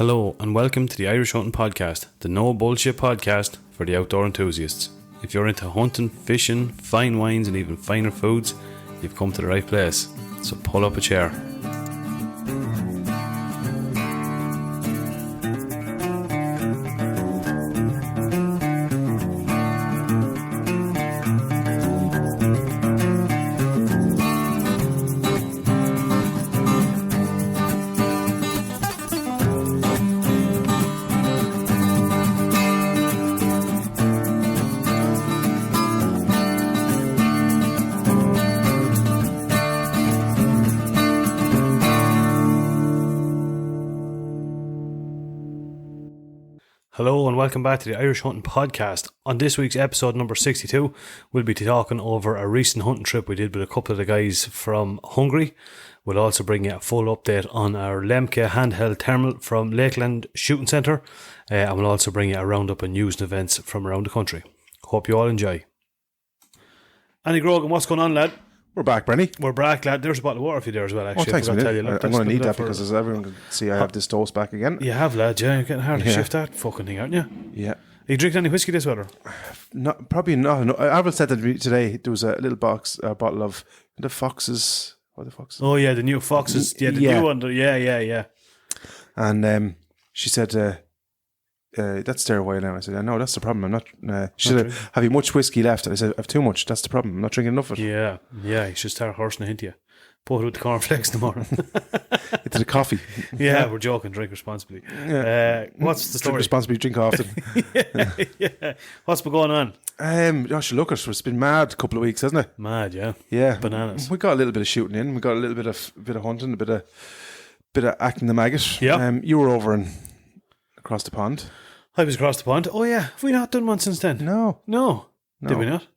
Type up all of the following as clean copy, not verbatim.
Hello and welcome to the Irish Hunting Podcast, the no bullshit podcast for the outdoor enthusiasts. If you're into hunting, fishing, fine wines and even finer foods, you've come to the right place. So pull up a chair. Hello and welcome back to the Irish Hunting Podcast. On this week's episode number 62, we'll be talking over a recent hunting trip we did with a couple of the guys from Hungary. We'll also bring you a full update on our Liemke handheld thermal from Lakeland Shooting Center, and we'll also bring you a roundup of news and events from around the country. Hope you all enjoy. Andy Grogan, what's going on, lad? We're back, Brenny. We're back, lad. There's a bottle of water for you there as well, actually. Oh, thanks, I'm I'm going to need that because as everyone can see, I have this dose back again. You have, lad, yeah. You're getting hard to shift that fucking thing, aren't you? Yeah. Are you drinking any whiskey this weather? Probably not. No, Avril said that to me today. There was a little bottle of the Foxes. What are the Foxes? Oh, yeah, the new Foxes. Yeah, the new one. Yeah. And she said, that's there a while now. I said, no, that's the problem. I'm not. She said, have you much whiskey left? I said, I have too much. That's the problem. I'm not drinking enough of it. Yeah. You should start horsing it into you. Put it with the cornflakes in the morning. Into the coffee. Yeah, we're joking. Drink responsibly. Yeah. What's the story? Drink responsibly, drink often. yeah. What's been going on? Gosh, look, it's been mad a couple of weeks, hasn't it? Mad, yeah. Yeah. Bananas. We got a little bit of shooting in. We got a little bit of hunting, a bit of acting the maggot. Yeah. You were over across the pond. I was across the pond. Oh, yeah. Have we not done one since then? No. Did we not?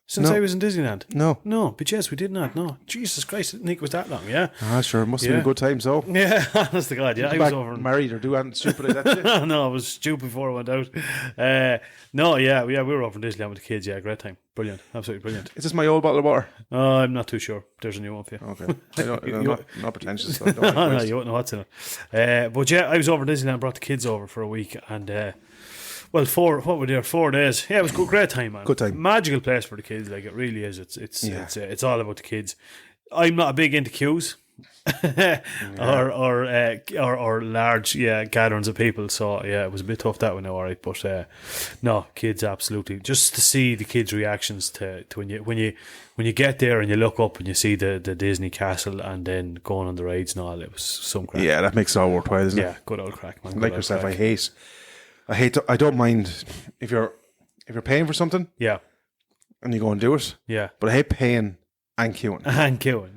Since No. I was in Disneyland? No. But yes, we did not. No. Jesus Christ, I didn't think it was that long, yeah? Sure. Must have been a good time, so. Yeah, honest to God, yeah. I was over. Married or do anything stupid like that shit? No, I was stupid before I went out. We were over in Disneyland with the kids, yeah, great time. Brilliant, absolutely brilliant. Is this my old bottle of water? I'm not too sure. There's a new one for you. Okay. I'm not pretentious. So I don't like No, waste. you won't know what's in it. But yeah, I was over in Disneyland, brought the kids over for a week, and 4 days. Yeah, it was a great time, man. Good time. Magical place for the kids, like it really is. It's all about the kids. I'm not big into queues. or large gatherings of people, so yeah, it was a bit tough that one now, alright, but no, kids absolutely, just to see the kids' reactions to when you get there and you look up and you see the Disney castle and then going on the rides and all, it was some crack. Yeah, that makes it all worthwhile, doesn't it? Yeah, good old crack, man. Like yourself, I don't mind if you're paying for something, yeah, and you go and do it, yeah, but I hate paying and queuing.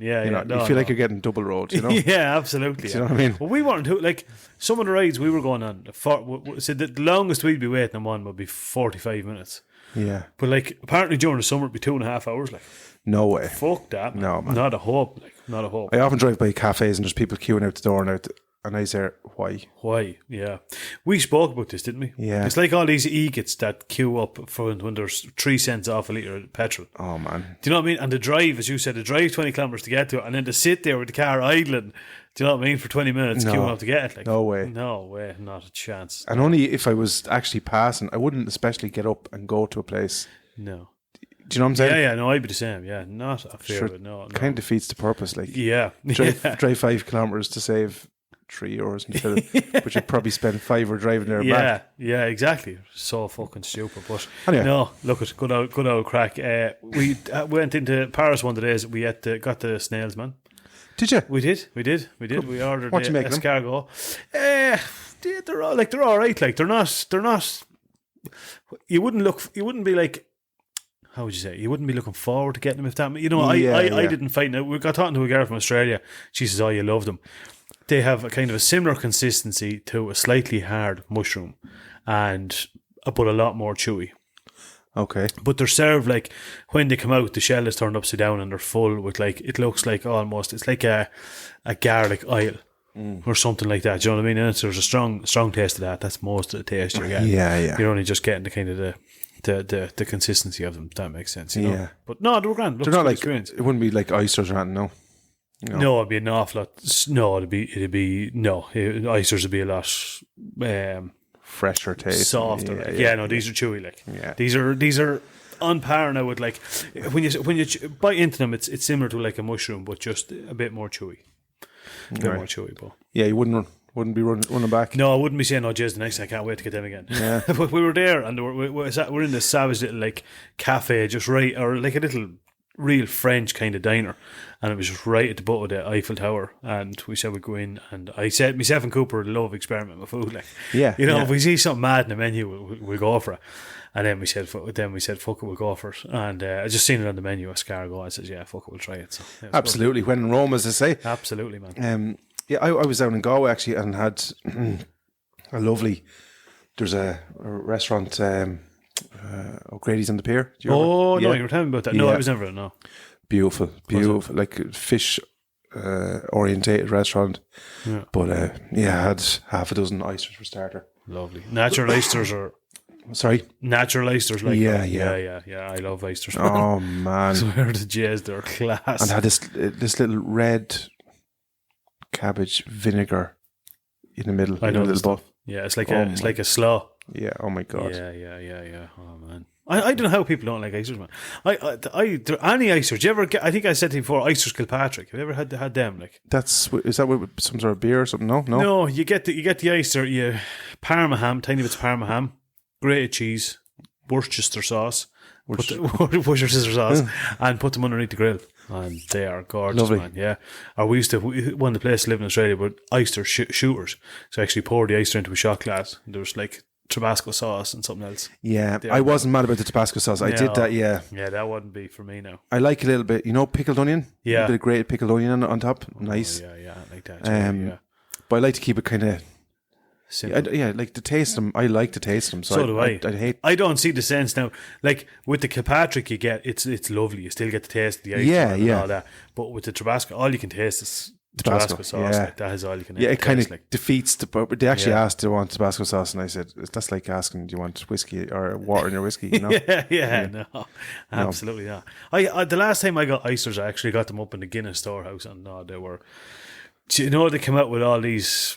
Yeah, You feel like you're getting double roads, you know? Yeah, absolutely. Do you know what I mean? Well, we weren't like some of the rides we were going on. So the longest we'd be waiting on one would be 45 minutes. Yeah. But like apparently during the summer it'd be 2.5 hours. Like, No way. fuck that. Man. No, man. Not a hope. Like, not a hope. I often drive by cafes and there's people queuing out the door and I say, why? Why? Yeah. We spoke about this, didn't we? Yeah. It's like all these egots that queue up for when there's 3 cents off a litre of petrol. Oh, man. Do you know what I mean? And the drive, as you said, the drive 20 kilometres to get to it, and then to sit there with the car idling, do you know what I mean, for 20 minutes queuing up to get it. Like, No way. No way, not a chance. And only if I was actually passing, I wouldn't especially get up and go to a place. No. Do you know what I'm saying? Yeah, no, I'd be the same. Yeah, not a fear of it. No. Kind of defeats the purpose. Like, Yeah. drive 5 kilometres to save €3 instead of, but you'd probably spend 5 driving there and back. Yeah, exactly. So fucking stupid. But Anyway. no, look at good old crack. We went into Paris one of the days. We got the snails, man. Did you? We did. We ordered What you making them? escargot. They're all right. Like they're not. You wouldn't be like. How would you say? You wouldn't be looking forward to getting them if that. I didn't find it. We got talking to a girl from Australia. She says, "Oh, you love them." They have a kind of a similar consistency to a slightly hard mushroom, but a lot more chewy. Okay. But they're served like when they come out, the shell is turned upside down and they're full with like it looks like almost it's like a garlic oil or something like that. Do you know what I mean? And there's a strong taste of that. That's most of the taste you're getting. Yeah. You're only just getting the kind of the consistency of them. If that makes sense. You know? Yeah. But no, they were grand. They're not like experience. it wouldn't be like oysters or anything. No. You know? No, it'd be an awful lot. No, oysters would be a lot Fresher taste. softer. These are chewy. Like Yeah. these are on par now with like when you bite into them, it's similar to like a mushroom, but just a bit more chewy. More chewy, but Yeah, you wouldn't be running back. no, I wouldn't be saying, "Oh, jeez, the next thing I can't wait to get them again." Yeah. But we were there, and we're in this savage little like cafe, just right, or like a little real French kind of diner, and it was just right at the butt of the Eiffel Tower. And we said we'd go in, and I said myself and Cooper love experimenting with food, like Yeah, if we see something mad in the menu, we'll go for it. And then we said, fuck it, we'll go for it. And I just seen it on the menu, escargot. I said, yeah, fuck it, we'll try it. So, yeah, Absolutely. When in Rome, as they say. absolutely, man. I was down in Galway actually and had a lovely. There's a restaurant, O'Grady's on the Pier. Do you No, remember? you were telling me about that. No, Yeah. I was never. No, Beautiful, like fish orientated restaurant. Yeah. But I had half a dozen oysters for starter. lovely. Natural oysters or Sorry. natural oysters, like Yeah. I love oysters. Oh man! Swear to Jez, they're class. And had this little red cabbage vinegar in the middle. I know in a the little bowl. stuff. Yeah, it's like a slaw. Yeah. Oh my god. Yeah. Oh man, I don't know how people don't like oysters, man. Any oysters? Do you ever get? I think I said to you before, oysters Kilpatrick. Have you ever had them? Like Is that with some sort of beer or something? No. no, you get the oyster, Parma ham, tiny bits of Parma ham, grated cheese, Worcestershire sauce, Worcestershire sauce, and put them underneath the grill. And they are gorgeous, Lovely. man. Yeah. Or one of the places living in Australia were oyster shooters. So I actually poured the oyster into a shot glass. There was like Tabasco sauce and something else. Yeah, I wasn't mad about the Tabasco sauce. I did that. Yeah. Yeah, that wouldn't be for me now. I like a little bit, pickled onion. Yeah. A bit of grated pickled onion on top. Nice. Oh, yeah, I like that. Yeah. But I like to keep it kind of. Simple. Like the taste of them. I like the taste of them. So do I. I hate. I don't see the sense now. Like with the Kilpatrick, you get it's lovely. You still get the taste of the oyster and all that. But with the Tabasco, all you can taste is the Tabasco sauce. Yeah. Like, that is all you can. Yeah, it kind of like. defeats the. They actually asked, "Do you want Tabasco sauce?" And I said, "That's like asking, do you want whiskey or water in your whiskey?" You know? No, absolutely not. I the last time I got oysters, I actually got them up in the Guinness storehouse, and they were. Do you know they come out with all these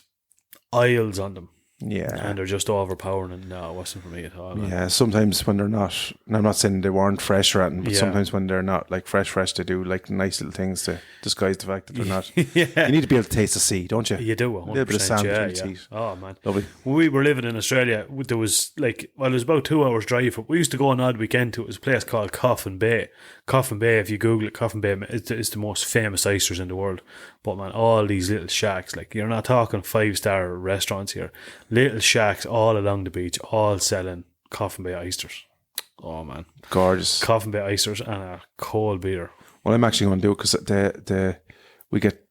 aisles on them? Yeah. And they're just overpowering, and no, it wasn't for me at all. Yeah, sometimes when they're not, and I'm not saying they weren't fresh or anything, but sometimes when they're not like fresh, they do like nice little things to disguise the fact that they're not. Yeah. You need to be able to taste the sea, don't you? You do, 100%. A little bit of sand between the teeth. Oh, man. Lovely. When we were living in Australia, there was it was about 2 hours drive. We used to go on odd weekend to a place called Coffin Bay. Coffin Bay, if you Google it, Coffin Bay is the most famous oysters in the world. But man, all these little shacks, like you're not talking 5-star restaurants here. Little shacks all along the beach, all selling Coffin Bay oysters. Oh man, Gorgeous. Coffin Bay oysters and a cold beer. Well, I'm actually going to do it because we get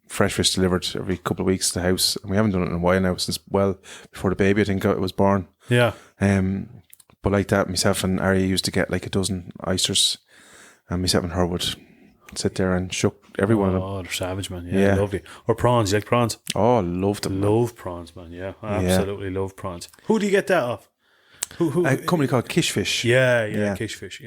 fresh fish delivered every couple of weeks to the house, and we haven't done it in a while now, since before the baby, I think it was born. Yeah. But like that, myself and Ari used to get like a dozen oysters, and myself and her would sit there and shook every one of them. Oh, they're savage, man. Yeah, lovely. Or prawns. You like prawns? Oh, loved them. Love prawns, man. Yeah, absolutely love prawns. Who do you get that off? Who? A company called Kishfish. Yeah, Kishfish.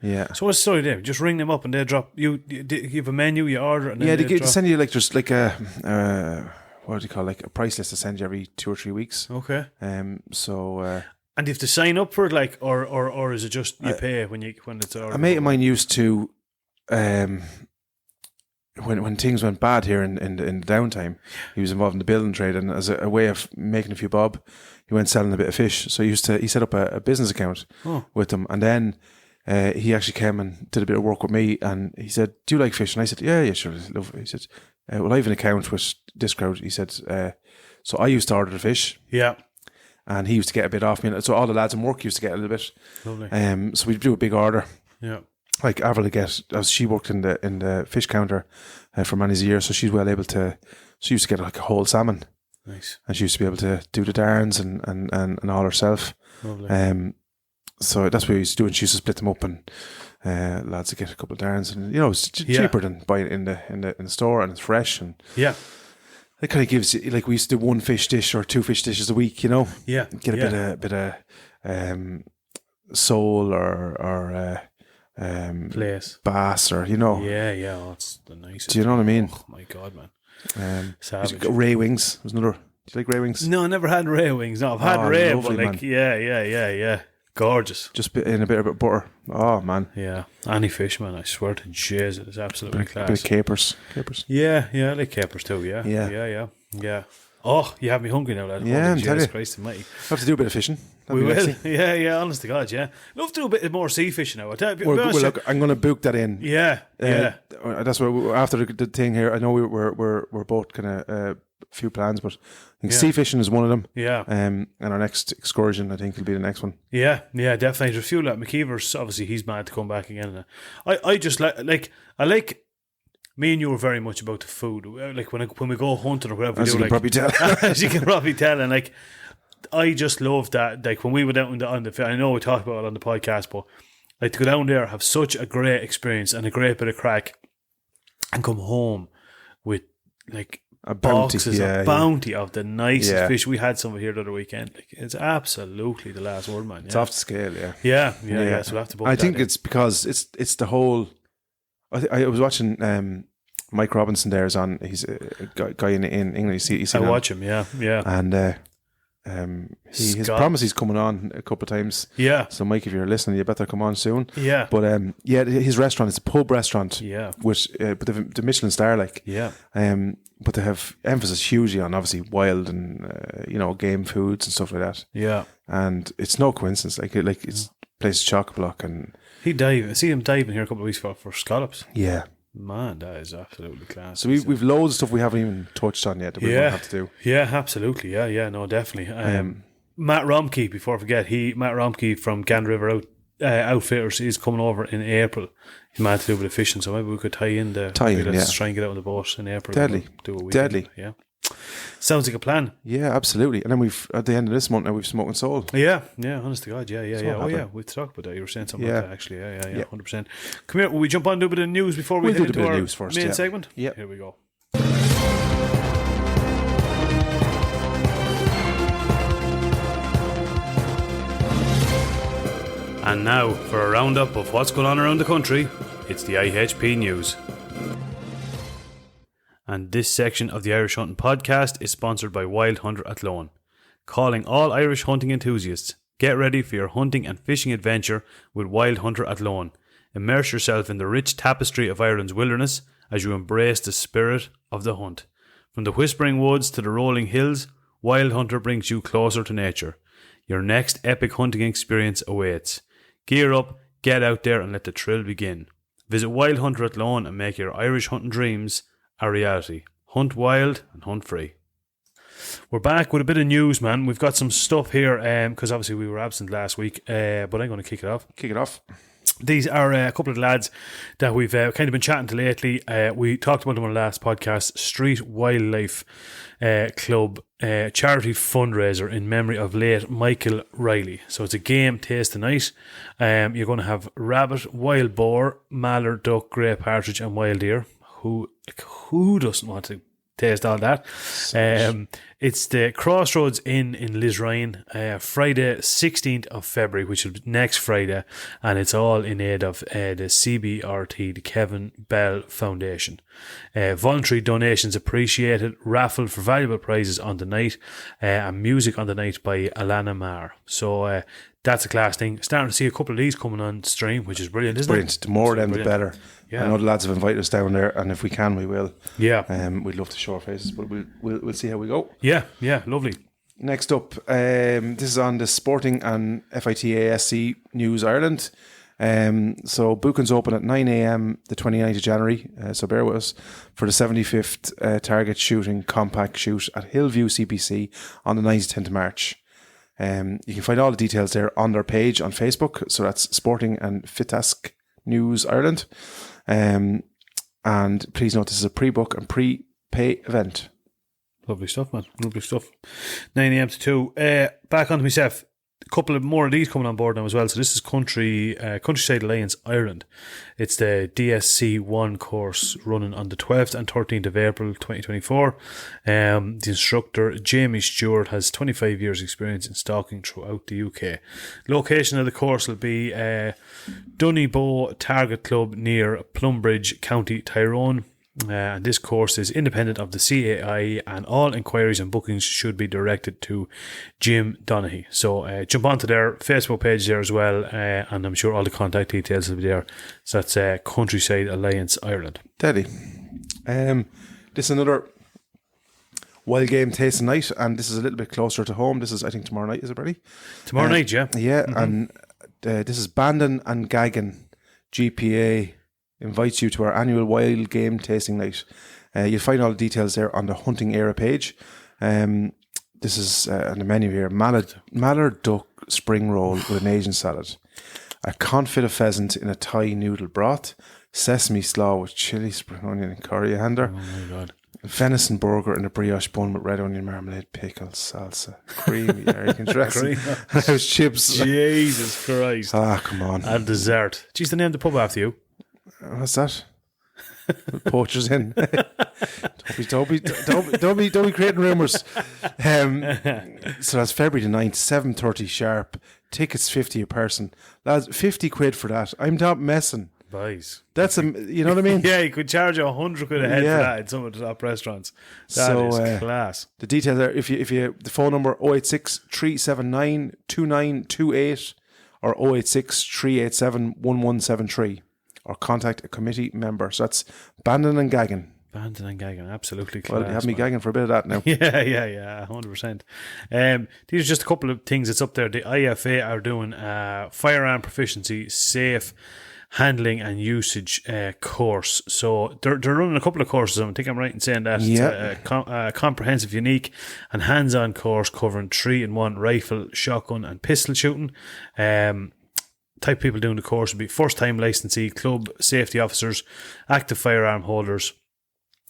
Yeah. So what's the story there? Just ring them up and they drop you. You have a menu, you order it. And then they send you like just like a what do you call it? Like a price list to send you every 2 or 3 weeks. Okay. So. And you have to sign up for it, like, or is it just you pay when it's ordered? A mate of mine used to, when things went bad here in the downtime, he was involved in the building trade, and as a way of making a few bob, he went selling a bit of fish. So he set up a business account with them, and then he actually came and did a bit of work with me, and he said, "Do you like fish?" And I said, "Yeah, sure, I love it." He said, "Well, I have an account with this crowd." He said, "So I used to order the fish." Yeah. And he used to get a bit off me. So all the lads in work used to get a little bit. Lovely. So we'd do a big order. Yeah. Like Avril would get, as she worked in the fish counter for many years, so she's well able to. She used to get like a whole salmon. Nice. And she used to be able to do the darns and all herself. Lovely. So that's what we used to do, and she used to split them up, and lads would get a couple of darns, and it's cheaper than buying it in the store, and it's fresh, and it kind of gives you, like, we used to do 1 fish dish or 2 fish dishes a week, Yeah. Get a bit of sole or Place. Bass, or Yeah. Oh, it's the nicest. Do you know what I mean? Oh my God, man. You've got Ray Wings. There's another. Do you like Ray Wings? No, I never had ray wings. No, I've had ray, lovely, but like, yeah. Gorgeous. Just in a bit of butter. Oh man. Yeah. Any fish, man, I swear to Jesus, it's absolutely class. Bit of capers. Yeah, I like capers too, yeah. Yeah. Oh, you have me hungry now, lad. Yeah, I'm telling you. Christ almighty. Have to do a bit of fishing. We will. Yeah, honest to God, yeah. Love to do a bit more sea fishing now. Well, look, I'm going to book that in. Yeah. That's what after the thing here. I know we're both kind of few plans, but I think sea fishing is one of them. Yeah. And our next excursion, I think, will be the next one. Yeah, definitely. There's a few like McKeever's. Obviously, he's mad to come back again. I just like. Me and you were very much about the food. Like when we go hunting or whatever, as we do, you can probably tell. as you can probably tell, and like I just love that. Like when we went out on the I know we talked about it on the podcast, but like to go down there, have such a great experience and a great bit of crack, and come home with like a bounty, bounty of the nicest fish. We had some of here the other weekend. Like it's absolutely the last word, man. Yeah. It's off the scale, yeah. So we'll have to book I think it's because it's the whole. I was watching Mike Robinson. There is on. He's a guy in England. I watch him. Yeah. And he's promised he's coming on a couple of times. Yeah. So Mike, if you're listening, you better come on soon. Yeah. But his restaurant is a pub restaurant. Yeah. Which but the Michelin star, like. Yeah. But they have emphasis hugely on obviously wild and game foods and stuff like that. Yeah. And it's no coincidence. Like it's places chock-a-block and. He dive. I see him diving here a couple of weeks for scallops. Yeah. Man, that is absolutely class. So we've loads of stuff we haven't even touched on yet that we have to do. Yeah, absolutely. Yeah, no, definitely. Matt Romke, before I forget, Matt Romke from Gand River Outfitters is coming over in April. He's mad to do a bit of fishing, so maybe we could tie in. Let's try and get out on the boat in April. Deadly. Do a weekend. Deadly. Yeah. Sounds like a plan. Yeah, absolutely. And then we've at the end of this month now we've Smoking Soul. Yeah, honest to God, yeah. Oh yeah, we'll talk about that. You were saying something about that actually. Yeah, 100%. Come here, will we jump on and do a bit of news before we head into our news first, main segment? Yeah. Here we go. And now for a roundup of what's going on around the country, it's the IHP News. And this section of the Irish Hunting Podcast is sponsored by Wild Hunter Athlone. Calling all Irish hunting enthusiasts, get ready for your hunting and fishing adventure with Wild Hunter Athlone. Immerse yourself in the rich tapestry of Ireland's wilderness as you embrace the spirit of the hunt. From the whispering woods to the rolling hills, Wild Hunter brings you closer to nature. Your next epic hunting experience awaits. Gear up, get out there and let the thrill begin. Visit Wild Hunter Athlone and make your Irish hunting dreams a reality. Hunt wild and hunt free. We're back with a bit of news, man. We've got some stuff here because obviously we were absent last week, but I'm going to kick it off. These are a couple of lads that we've kind of been chatting to lately. We talked about them on the last podcast. Street Wildlife Club charity fundraiser in memory of late Michael Riley. So it's a game tasting night. You're going to have rabbit, wild boar, mallard, duck, grey partridge and wild deer. Who doesn't want to taste all that? It's the Crossroads Inn in Lisrine, Friday 16th of February, which is next Friday, and it's all in aid of the CBRT, the Kevin Bell Foundation. Voluntary donations appreciated, raffle for valuable prizes on the night, and music on the night by Alana Marr. So that's a class thing. Starting to see a couple of these coming on stream, which is brilliant, isn't it? The more of them, the better. Yeah. I know the lads have invited us down there, and if we can, we will. Yeah. We'd love to show our faces, but we'll see how we go. Yeah, lovely. Next up, this is on the Sporting and FITASC News Ireland. So bookings open at 9 a.m. the 29th of January, so bear with us, for the 75th target shooting compact shoot at Hillview CPC on the 9th to 10th of March. You can find all the details there on their page on Facebook, so that's Sporting and FITASC News Ireland. And please note this is a pre-book and pre-pay event. Lovely stuff, man. Lovely stuff. 9 a.m. to 2. Back onto myself. couple of more of these coming on board now as well. So this is Countryside Alliance Ireland. It's the DSC 1 course running on the 12th and 13th of April 2024. The instructor, Jamie Stewart, has 25 years experience in stalking throughout the UK. Location of the course will be Donegal Target Club near Plumbridge, County Tyrone. And this course is independent of the CAI, and all inquiries and bookings should be directed to Jim Donaghy. So jump onto their Facebook page there as well, and I'm sure all the contact details will be there. So that's Countryside Alliance Ireland. Teddy. This is another wild game tasting night, and this is a little bit closer to home. This is, I think, tomorrow night, is it, Brady? Tomorrow night, yeah. Yeah, and this is Bandon and Gaggin GPA invites you to our annual wild game tasting night. You'll find all the details there on the Hunting Era page. This is on the menu here: mallard duck spring roll with an Asian salad, a confit of pheasant in a Thai noodle broth, sesame slaw with chili, spring onion and coriander, Oh my God. venison burger and a brioche bun with red onion marmalade, pickles, salsa, creamy American dressing, house chips. Jesus Christ. Ah, come on. And dessert. Geez, they named the pub after you. What's that? Poachers in. don't be creating rumours. So that's February the 9th, 7:30 sharp. Tickets 50 a person. Lads, 50 quid for that. I'm not messing. Boys. That's you know what I mean? Yeah, you could charge you 100 quid a head Yeah. for that in some of the top restaurants. That is class. The details are if you the phone number 086 379 2928 or 086 387 1173. Or contact a committee member. So that's Bandon and Gaggin. Bandon and Gaggin, absolutely class. Well, you have me gagging for a bit of that now. Yeah, 100%. These are just a couple of things that's up there. The IFA are doing firearm proficiency, safe handling and usage course. So they're running a couple of courses. I think I'm right in saying that. Yeah. It's a comprehensive, unique and hands-on course covering 3-in-1 rifle, shotgun and pistol shooting. Type of people doing the course would be first-time licensee, club safety officers, active firearm holders,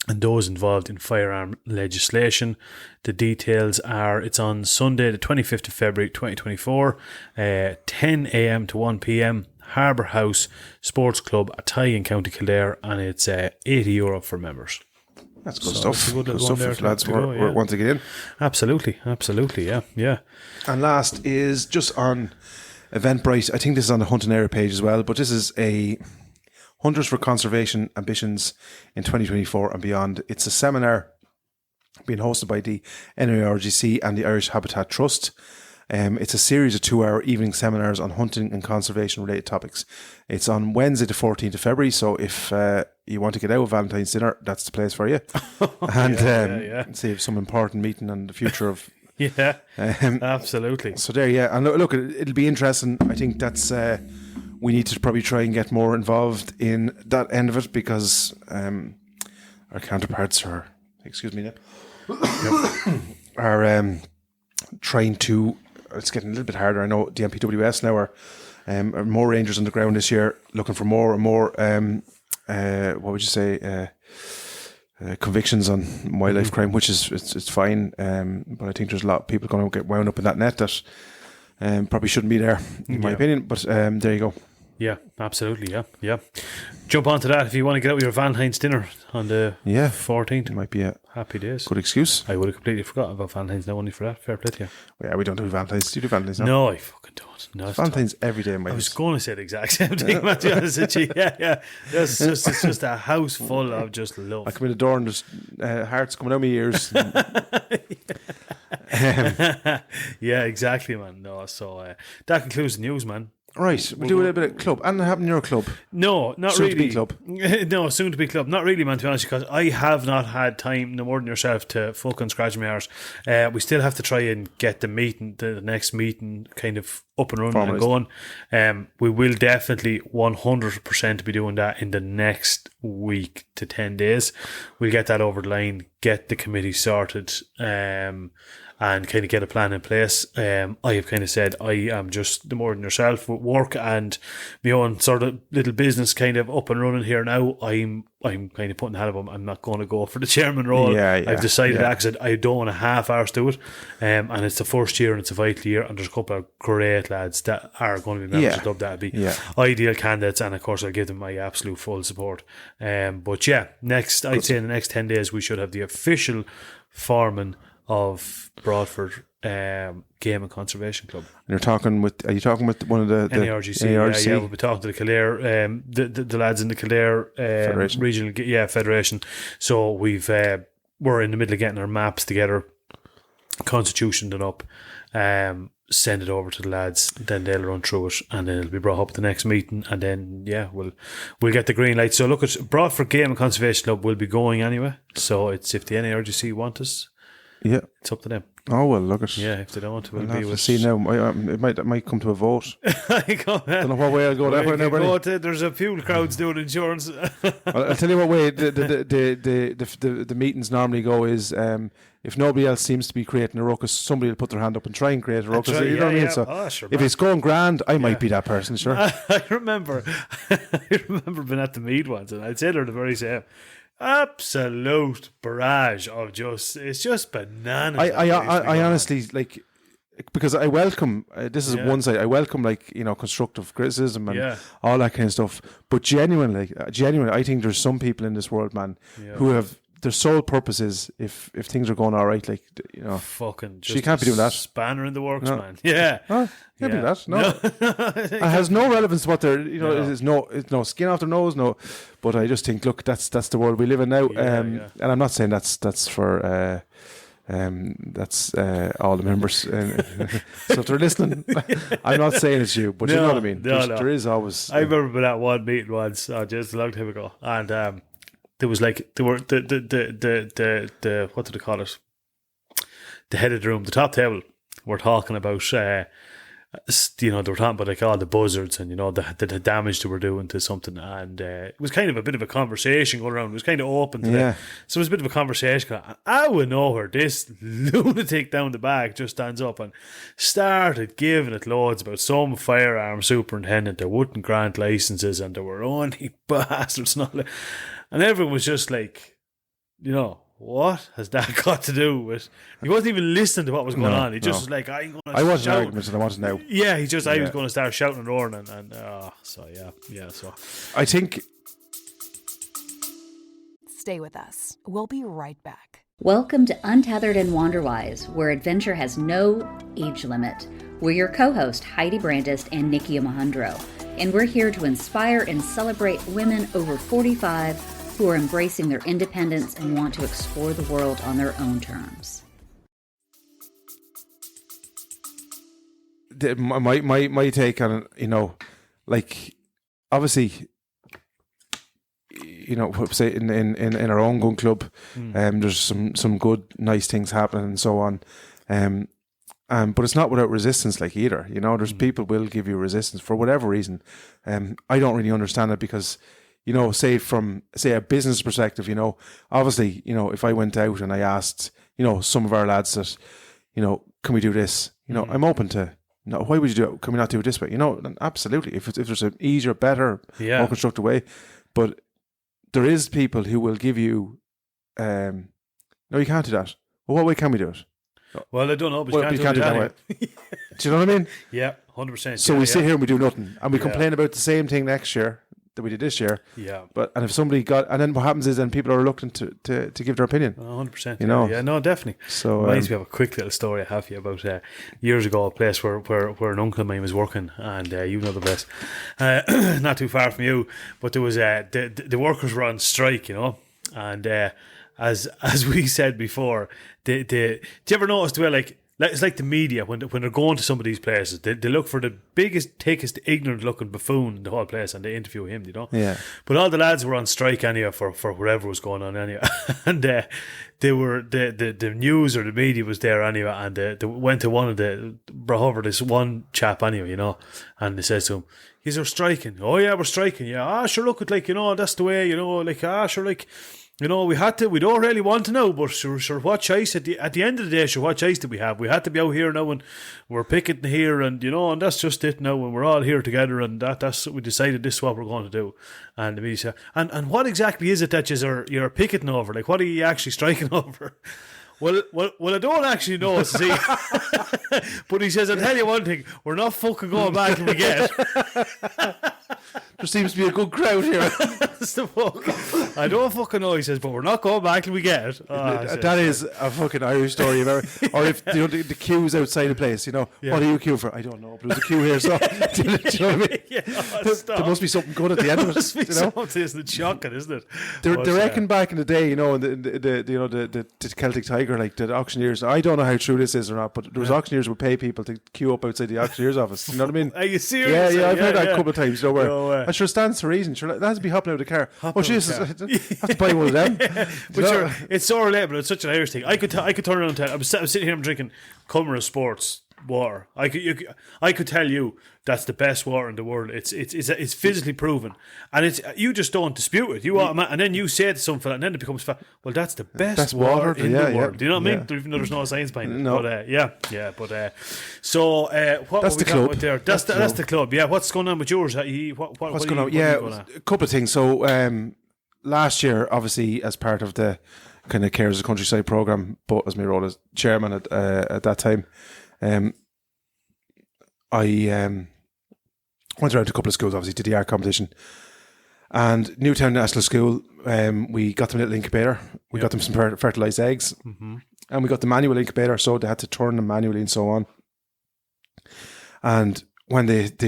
and those involved in firearm legislation. The details are, it's on Sunday the 25th of February 2024, 10 a.m. to 1 p.m, Harbour House Sports Club, Athy in County Kildare, and it's €80 for members. That's good So stuff. it's a good Good little stuff one if there lads to go, want to get in. Absolutely, yeah. And last is just on Eventbrite. I think this is on the Hunting Era page as well, but this is a Hunters for Conservation Ambitions in 2024 and Beyond. It's a seminar being hosted by the NIRGC and the Irish Habitat Trust. It's a series of 2-hour evening seminars on hunting and conservation related topics. It's on Wednesday the 14th of February, so if you want to get out of Valentine's dinner, that's the place for you. And save some important meeting on the future of Yeah, absolutely. So there, yeah. And look, it'll be interesting. I think that's we need to probably try and get more involved in that end of it because our counterparts are, excuse me, are trying to. It's getting a little bit harder. I know the MPWS now are more rangers on the ground this year, looking for more and more. What would you say? Convictions on wildlife crime, which is it's fine, but I think there's a lot of people going to get wound up in that net that probably shouldn't be there, in my opinion. But there you go. Yeah, absolutely. Yeah. Jump onto that if you want to get out with your Valentine's dinner on the 14th. It might be a Happy days. good excuse. I would have completely forgotten about Valentine's now, only for that. Fair play to you. Yeah, we don't do Valentine's. Do you do Valentine's now? No, I fucking don't. No, it's Valentine's every day in my I was house. going to say the exact same thing, man, to be honest with you. Yeah. It's just a house full of just love. I come in the door and there's hearts coming out my ears. Yeah, exactly, man. No, so that concludes the news, man. Right, we'll do a little bit of club. And happened in your club. No, not Soon really. to be club. No, soon to be club. Not really, man, to be honest, because I have not had time, no more than yourself, to fucking scratch my arse. We still have to try and get the next meeting kind of up and running and going. We will definitely 100% be doing that in the next week to 10 days. We'll get that over the line, get the committee sorted. and kind of get a plan in place. I have kind of said I am just the more than yourself with work and my own sort of little business kind of up and running here now. I'm kind of putting the hat of I'm not going to go for the chairman role. I've decided that because I don't want to half-arse do it. And it's the first year and it's a vital year, and there's a couple of great lads that are going to be members of the club that would be ideal candidates, and of course I'll give them my absolute full support. But yeah, I'd say in the next 10 days we should have the official foreman of Broadford Game and Conservation Club. And are you talking with one of the NARGC? Yeah, we'll be talking to the Kildare, the lads in the Kildare regional federation. So we're in the middle of getting our maps together, constitution done up, send it over to the lads, then they'll run through it, and then it'll be brought up at the next meeting, and then we'll get the green light. So look, at Broadford Game and Conservation Club will be going anyway. So it's if the NARGC want us, it's up to them. Oh well, look at if they don't, we'll have to see now. It might come to a vote. Don't know what way I'll go. There's a few crowds doing insurance. I'll tell you what way the meetings normally go is if nobody else seems to be creating a ruckus, somebody will put their hand up and try and create a ruckus. Right, you know what I mean? So sure, if it's going grand, I might be that person. Sure. I remember being at the meet once, and I'd say they're the very same. Absolute barrage of it's just bananas. I honestly like, because I welcome this is one side. I welcome constructive criticism and all that kind of stuff. But genuinely, I think there's some people in this world, man, who have their sole purpose is if things are going all right, fucking. She can't be doing that. Spanner in the works, man. Yeah. Can't do that. No, it has no relevance to what they're. It's no skin off their nose. No, but I just think, look, that's the world we live in now. And I'm not saying that's for. That's all the members. So if they're listening, I'm not saying it's you, but you know what I mean. There is always. I remember being at one meeting once, just a long time ago, and there was the what do they call it? The head of the room, the top table. We're talking about they were talking about all the buzzards and the damage they were doing to something, and it was kind of a bit of a conversation going around. It was kind of open to that. So it was a bit of a conversation. I would know her. This lunatic down the back just stands up and started giving it loads about some firearm superintendent that wouldn't grant licenses and there were only bastards and everyone was just like, what has that got to do with? He wasn't even listening to what was going on. He just was like, I wasn't arguing, and I wasn't now. Yeah, I was going to start shouting and roaring, and so. I think. Stay with us. We'll be right back. Welcome to Untethered and Wanderwise, where adventure has no age limit. We're your co-host, Heidi Brandist and Nikki Mahundro, and we're here to inspire and celebrate women over 45 who are embracing their independence and want to explore the world on their own terms. My take on it, obviously, say in our own gun club, there's some good, nice things happening and so on, but it's not without resistance, either. There's people will give you resistance for whatever reason. I don't really understand it because. From a business perspective, obviously, if I went out and I asked, some of our lads that, can we do this? I'm open to, why would you do it? Can we not do it this way? Absolutely. If there's an easier, better, more constructive way. But there is people who will give you, no, you can't do that. Well, what way can we do it? Well, I don't know, but you can't do it that way. Do you know what I mean? Yeah, 100%. So we sit here and we do nothing. And we complain about the same thing next year that we did this year. And if somebody and then what happens is then people are reluctant to give their opinion. 100%. Yeah, no, definitely. So reminds me of a quick little story I have for you about years ago, a place where an uncle of mine was working, and you know the place, not too far from you, but there was the workers were on strike, and as we said before, do you ever notice the way it's like the media when they're going to some of these places, they look for the biggest, thickest, ignorant looking buffoon in the whole place and they interview him, Yeah. But all the lads were on strike anyway for whatever was going on anyway, and they were the news or the media was there anyway, and they went to brought over this one chap anyway, and they says to him, "He's striking." "Oh yeah, we're striking." "Yeah, sure. Look at that's the way, sure, we don't really want to know, but sure, what choice at the end of the day, sure, what choice did we have? We had to be out here now, and we're picketing here, and and that's just it now, and we're all here together, and that's we decided this is what we're going to do. And the media said, and what exactly is it that you're picketing over? Like, what are you actually striking over? Well, I don't actually know, see. But he says, I'll tell you one thing, we're not fucking going back till we get. There seems to be a good crowd here. That's the fuck. I don't fucking know, he says, but we're not going back till we get. That is a fucking Irish story. Or if the queue's outside the place, what are you queuing for? I don't know, but there's a queue here, so do you know what I mean? Yeah, there must be something good at the end of it. There must be something, isn't it? Shocking, isn't it? They reckon back in the day, the Celtic Tiger, like the auctioneers. I don't know how true this is or not, but there was auctioneers who would pay people to queue up outside the auctioneer's office. You know what I mean? Are you serious? Yeah, I've heard that a couple of times. No I'm sure it stands to reason. Sure, that has to be hopping out of the car. Jesus, I have to buy one of them. But sure, it's so relatable. It's such an Irish thing. I could turn around and tell. I'm sitting here. I'm drinking Cumra Sports water. I could tell you that's the best water in the world. It's physically proven, and you just don't dispute it. And then you say to something, and then it becomes well, that's the best water in the world. Do you know what I mean? Even though there's no science behind it. No. But so what that's were we the club. with there? That's the club. Yeah. What's going on with yours? What's going on? A couple of things. So last year, obviously, as part of the kind of Cares of the Countryside program, but as my role as chairman at that time. I went around to a couple of schools, obviously, did the art competition. And Newtown National School, we got them a little incubator. We got them some fertilised eggs. Mm-hmm. And we got the manual incubator, so they had to turn them manually and so on. And when it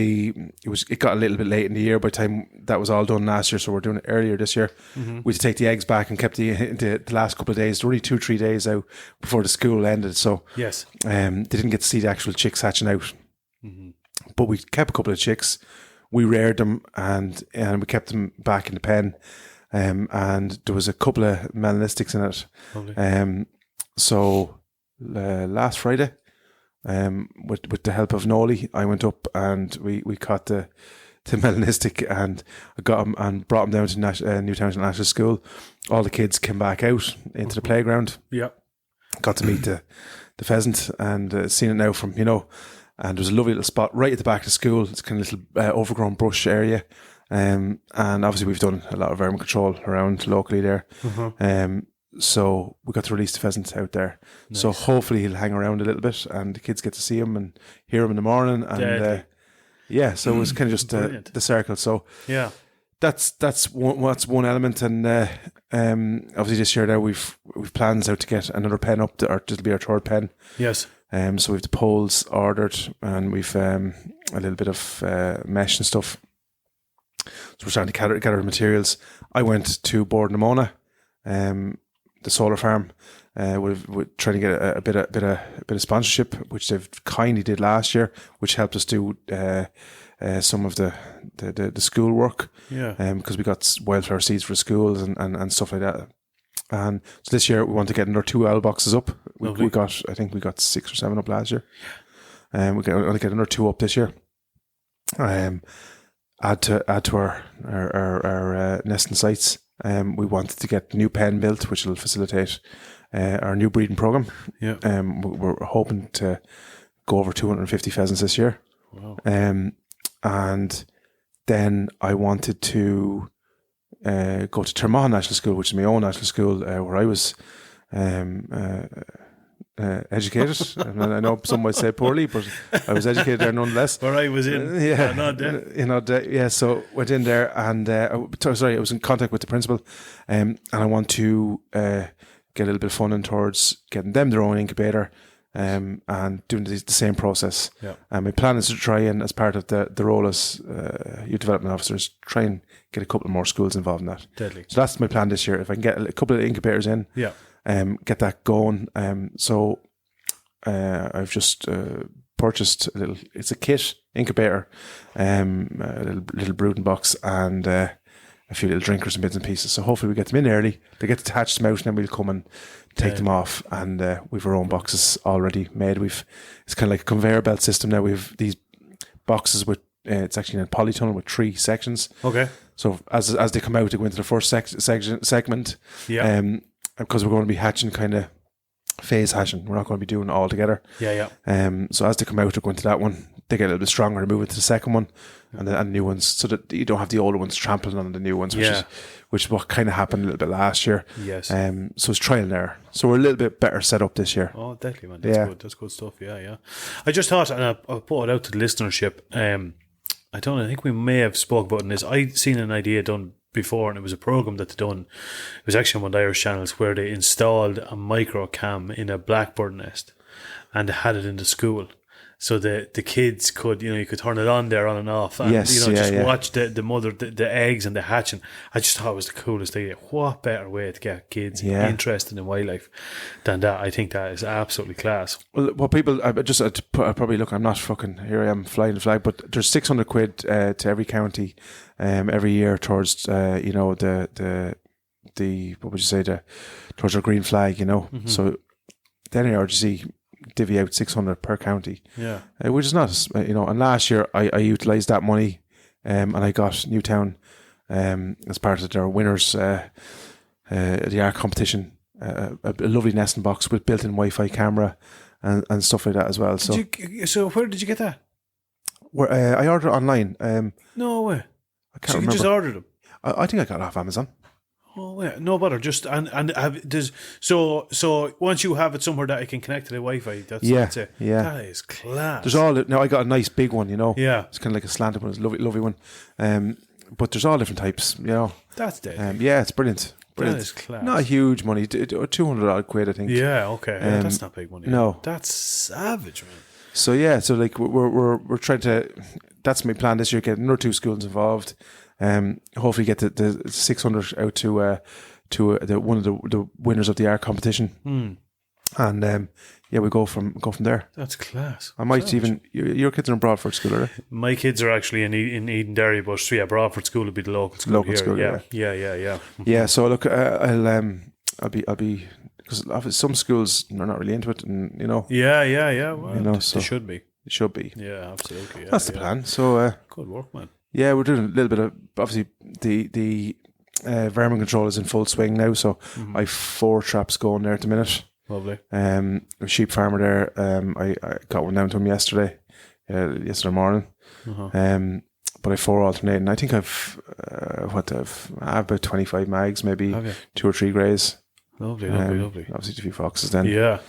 got a little bit late in the year by the time that was all done last year, so we're doing it earlier this year. Mm-hmm. We had to take the eggs back and kept the last couple of days, only 2-3 days out before the school ended. So yes, they didn't get to see the actual chicks hatching out. Mm-hmm. But we kept a couple of chicks. We reared them and we kept them back in the pen. And there was a couple of melanistics in it. Lovely. So last Friday, with the help of Noli, I went up and we caught the melanistic and I got him and brought him down to Newtown National School. All the kids came back out into the playground. Yeah, got to meet the pheasant and seen it now from and there's a lovely little spot right at the back of the school. It's kind of a little overgrown brush area, and obviously we've done a lot of vermin control around locally there. Mm-hmm. So we got to release the pheasant out there. Nice. So hopefully he'll hang around a little bit and the kids get to see him and hear him in the morning. And so it was kind of just the circle. So yeah, that's one element. And obviously this year now we've plans out to get another pen up, or it'll be our third pen. Yes. So we've the poles ordered and we've a little bit of mesh and stuff. So we're trying to gather materials. I went to Bord Namona, the solar farm, we're trying to get a bit of sponsorship, which they've kindly did last year, which helped us do some of the school work. Yeah. Because we got wildflower seeds for schools and stuff like that. And so this year we want to get another 2 owl boxes up. I think we got 6 or 7 up last year. We want to get another 2 up this year. Add to our nesting sites. We wanted to get a new pen built, which will facilitate our new breeding program. Yeah. We're hoping to go over 250 pheasants this year. Wow. And then I wanted to go to Termahan National School, which is my own national school, where I was educated. And I know some might say poorly, but I was educated there nonetheless. Where I was in, so went in there and I was in contact with the principal, and I want to get a little bit of funding towards getting them their own incubator, and doing the same process. Yeah. And my plan is to try and, as part of the role as youth development officers, try and get a couple more schools involved in that. Deadly. So that's my plan this year. If I can get a couple of incubators in, get that going. So I've just purchased it's a kit incubator, a little brooding box and a few little drinkers and bits and pieces. So hopefully we get them in early. They get to hatch them out and then we'll come and take them off. And we've our own boxes already made. It's kind of like a conveyor belt system now. We've these boxes with it's actually in a polytunnel with 3 sections. Okay. So as they come out, they go into the first segment. Yeah. Because we're going to be hatching kind of phase hatching. We're not going to be doing it all together. Yeah. So as they come out, they go into that one. They get a little bit stronger and move into the second one, and the new ones, so that you don't have the older ones trampling on the new ones, which is what kind of happened a little bit last year. Yes. So it's trial and error. So we're a little bit better set up this year. Oh, definitely, man. That's good. That's good stuff. Yeah. I just thought, and I'll put it out to the listenership. I don't know, I think we may have spoke about this. I'd seen an idea done before, and it was a program that they done. It was actually on one of the Irish channels where they installed a micro cam in a blackbird nest, and they had it in the school. So the kids could, you could turn it on there, on and off, and watch the mother, the eggs and the hatching. I just thought it was the coolest idea. What better way to get kids interested in wildlife than that? I think that is absolutely class. Well, what people, I probably look, I'm not fucking, here I am flying the flag, but there's 600 quid to every county every year towards, the what would you say, towards our green flag, So the NARGC divvy out 600 per county, which is not, and last year I utilised that money, and I got Newtown as part of their winners the art competition, a lovely nesting box with built-in Wi-Fi camera and stuff like that as well. So where did you get that? Where I ordered it online. No way. I can't remember. You just ordered them? I think I got it off Amazon. Oh yeah, no bother. Just so once you have it somewhere that I can connect to the Wi-Fi, that's it. Yeah, that is class. There's all now. I got a nice big one, Yeah, it's kind of like a slanted one. It's a lovely one. But there's all different types, That's dead. Yeah, it's brilliant. That is class. Not huge money, 200 odd quid, I think. Yeah, okay. That's not big money. No, that's savage, man. So like we're trying to. That's my plan this year. Get another 2 schools involved. Hopefully get the 600 out to one of the winners of the art competition, and we go from there. That's class. I might even your kids are in Broadford School, are they? My kids are actually in Eden Derry, but Broadford School would be the local school here. Yeah. Yeah. So look, I'll be because some schools are not really into it, and Yeah. Well, so they should be. It should be. Yeah, absolutely. Yeah, that's the plan. So good work, man. Yeah, we're doing a little bit of, obviously the vermin control is in full swing now, so I have 4 traps going there at the minute. Lovely. A sheep farmer there. I got one down to him yesterday morning. But I have 4 alternating. I think I've I have about 25 mags, maybe 2 or 3 greys. Lovely. Obviously, a few foxes then. Yeah,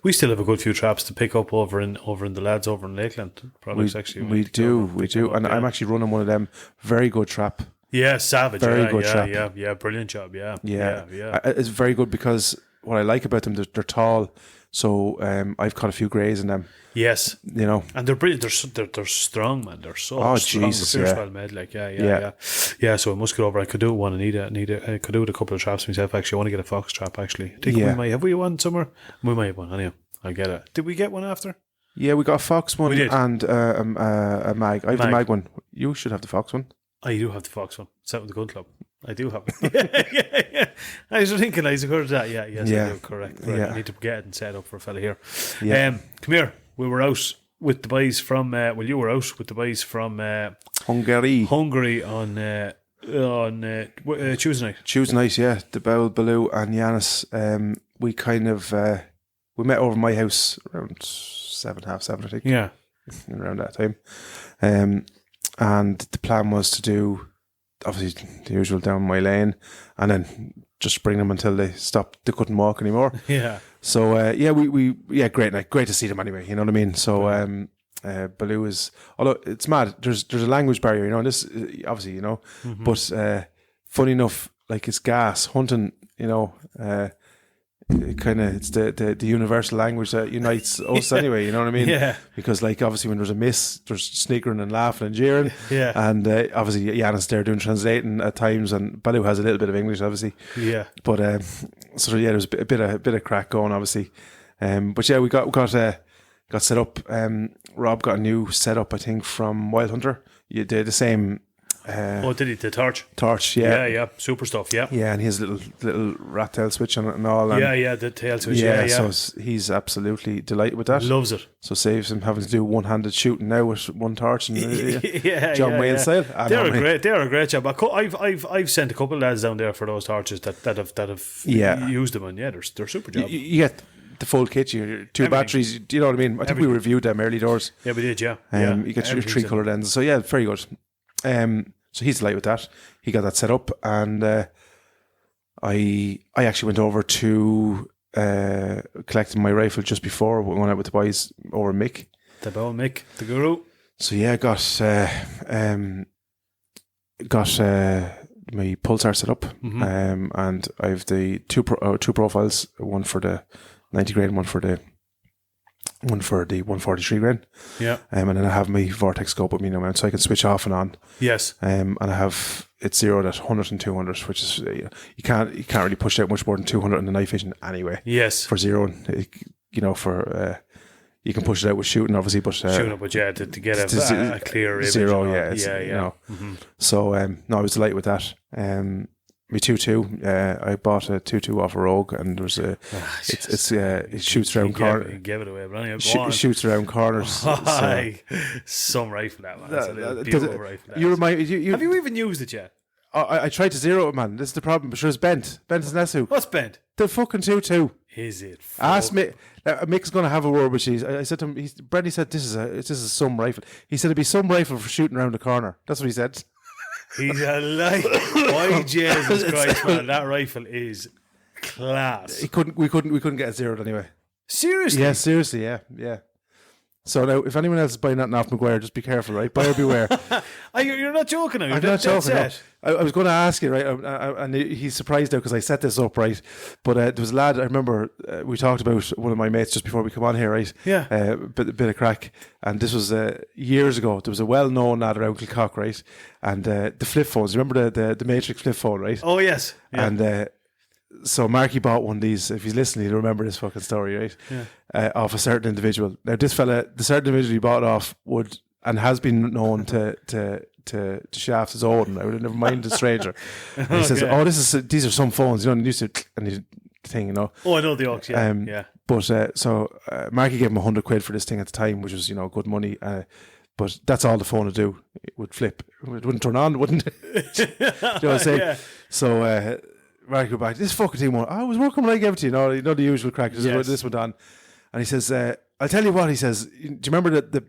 we still have a good few traps to pick up over in the lads over in Lakeland. Products we do, and I'm actually running one of them. Very good trap. Yeah, savage. Very good trap. Yeah, brilliant job. Yeah. It's very good because what I like about them, they're tall. So I've caught a few greys in them. Yes, and they're brilliant. They're strong, man. They're so strong. Jesus, they're well made. Like yeah. So I must get over. I could do one. I could do a couple of traps myself. Actually, I want to get a fox trap. Actually, I think we might have one somewhere. We might have one. Anyhow, I'll get it. Did we get one after? Yeah, we got a fox one. We did. And a mag. I have the mag one. You should have the fox one. I do have the fox one. It's out with the gun club. I do have it. Yeah. I was thinking, I heard that. Yes, I do. Correct. Right. I need to get it and set up for a fella here. Yeah. Come here. We were out with the boys from. You were out with the boys from Hungary. Hungary on Tuesday night. Tuesday night, yeah. The Bowl, Baloo, and Yanis. We kind of we met over my house around 7, half 7, I think. Yeah, around that time. And the plan was to do, obviously, the usual down my lane, and then just bring them until they couldn't walk anymore. Yeah. So we great night, great to see them anyway. You know what I mean? So Baloo is, although it's mad, there's a language barrier, and this obviously, but funny enough, like it's gas hunting, it's the universal language that unites us anyway, you know what I mean? Yeah. Because like obviously when there's a miss, there's sniggering and laughing and jeering. Yeah. And obviously Yanis there doing translating at times, and Baloo has a little bit of English obviously. Yeah. But there's a bit of crack going obviously. But yeah, we got set up. Rob got a new setup, I think, from Wild Hunter. You did the same Did he? The torch? Torch, Yeah. Super stuff, yeah. Yeah, and he has a little rat tail switch on it and all. And The tail switch, yeah. So he's absolutely delighted with that. Loves it. So saves him having to do one-handed shooting now with one torch and John Wayne yeah. style. They're a great job. I've sent a couple of lads down there for those torches that have used them, and they're super job. You get the full kit, your two Everything. batteries. Do you know what I mean? I think we reviewed them early doors. Yeah, we did. Yeah, you get your 3 colour lenses. So yeah, very good. So he's delighted with that. He got that set up, and I actually went over to collecting my rifle just before we went out with the boys over Mick. The bow Mick, the guru. So yeah, got my pulsar set up, and I have the two profiles, one for the 90 grain, one for the 143 grain. Yeah. And then I have my vortex scope with me now, so I can switch off and on. Yes. And I have it zeroed at 100 and 200, which is you can't really push out much more than 200 in the night vision anyway. Yes. For zeroing, you can push it out with shooting, obviously, but shooting up, but to get a clear image. Zero, So no, I was delighted with that. Me 2.2. I bought a 2.2 off a Rogue, and there's it shoots around corners. He gave it away, but anyway, it shoots around corners. Some rifle, that man. That's a beautiful rifle. Have you even used it yet? I tried to zero it, man. This is the problem. But sure, it's bent. Bent as Nesu. What's bent? The fucking 2.2. Is it? Ask me. Mick's going to have a word with you. I said to him. Brendan said this is some rifle. He said it'd be some rifle for shooting around the corner. That's what he said. He's a lie. Why, Jesus Christ, man? That rifle is class. We couldn't get it zeroed anyway. Seriously? Yeah, seriously. Yeah. So now, if anyone else is buying that off McGuire, just be careful, right? Buyer beware. You're not joking, are you? I'm not joking. No. I was going to ask you, right? And he's surprised now because I set this up, right? But there was a lad, I remember we talked about one of my mates just before we come on here, right? Yeah. Bit of crack. And this was years ago. There was a well-known lad around Kilcock, right? And the flip phones, remember the Matrix flip phone, right? Oh, yes. Yeah. And so Marky bought one of these. If he's listening, he'll remember this fucking story, right? Yeah. Of a certain individual. Now, this fella, the certain individual he bought it off would and has been known to shaft his own. I would never mind the stranger. And he says, "Oh, these are some phones, you know." And used to and the thing, you know. Oh, I know the Ox. Yeah, yeah. But so Marky gave him £100 for this thing at the time, which was good money. But that's all the phone would do. It would flip. It wouldn't turn on, wouldn't it? Do you know what I'm saying? Yeah. So. Mark go back. This fucking thing I was working when I gave it to you. You know the usual crack. This went on, and he says, "I'll tell you what." He says, "Do you remember the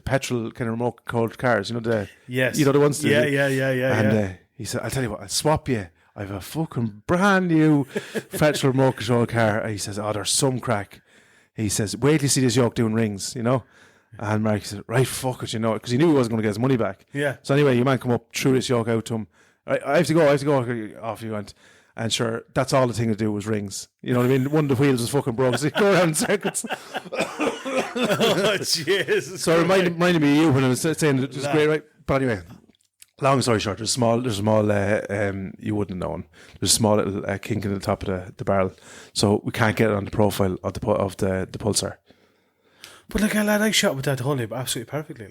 petrol kind of remote controlled cars? You know the the ones." Yeah. And he said, "I'll tell you what. I'll swap you. I have a fucking brand new petrol remote controlled car." And he says, "Oh, there's some crack." He says, "Wait till you see this yoke doing rings." And Mark said, "Right, fuck it," because he knew he wasn't going to get his money back. Yeah. So anyway, your man come up, threw this yoke out to him. I have to go. Off he went. And sure, that's all the thing to do was rings. You know what I mean? One of the wheels was fucking broke, so you go around in circuits. Oh, Jesus. So it reminded me of you when I was saying it was great, right? But anyway, long story short, there's a small, you wouldn't have known. There's a small little kink in the top of the barrel. So we can't get it on the profile of the pulsar. But lad, I shot with that whole hip absolutely perfectly.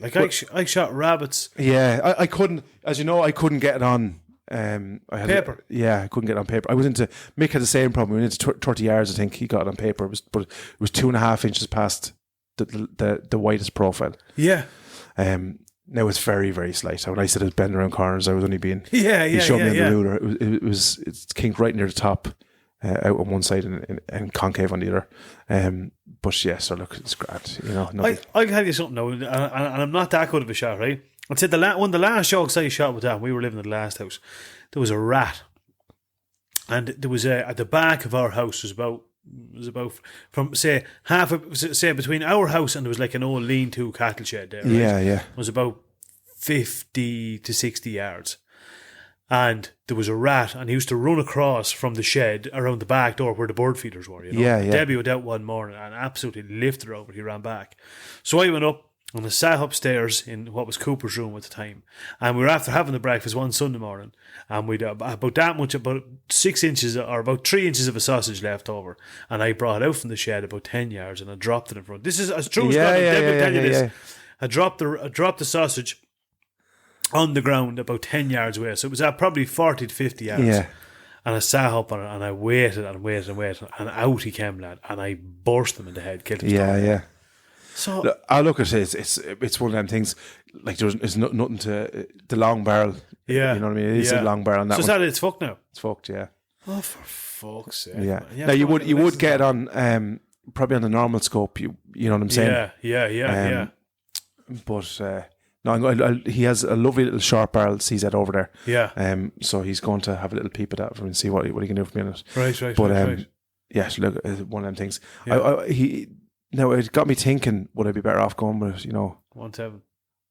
I shot rabbits. Yeah, I couldn't, as you know, I couldn't get it on I had paper. I couldn't get it on paper. Mick had the same problem. We went into 30 yards. I think he got it on paper. But it was 2.5 inches past the widest profile. Yeah. Now it's very, very slight. When I said it was bending around corners, I was only being. He showed me on the ruler. It's kinked right near the top, out on one side and concave on the other. But yeah, so look, it's grand. I'll tell you something now, and I'm not that good of a shot, right? I'd say one of the last jokes I shot with that, we were living in the last house, there was a rat. And there was at the back of our house was about from say between our house and there was like an old lean-to cattle shed there. Right? Yeah. It was about 50 to 60 yards. And there was a rat, and he used to run across from the shed around the back door where the bird feeders were. Yeah. Debbie went out one morning and absolutely lifted her over. He ran back. So I went up and I sat upstairs in what was Cooper's room at the time. And we were after having the breakfast one Sunday morning, and we'd about 6 inches or about 3 inches of a sausage left over. And I brought it out from the shed about 10 yards and I dropped it in front. This is as true as Debbie will tell you this. I dropped the sausage. on the ground about 10 yards away. So it was at probably 40 to 50 yards. Yeah. And I sat up on it and I waited and waited and waited. And out he came, lad. And I burst him in the head, killed him. Yeah. So Look, I look at it. It's one of them things. Like there's nothing to the long barrel. yeah. You know what I mean? It is a long barrel on that So is one. that it's fucked now? It's fucked. Yeah. Oh, for fuck's sake. Yeah. man. Now you come on, would get it on probably on the normal scope. You know what I'm saying? Yeah. But no, he has a lovely little sharp barrel CZ over there. Yeah. So he's going to have a little peep at that and see what he can do for me on it. Right. But right. yeah, so look, one of them things. Yeah. Now it got me thinking: would I be better off going with 1.7.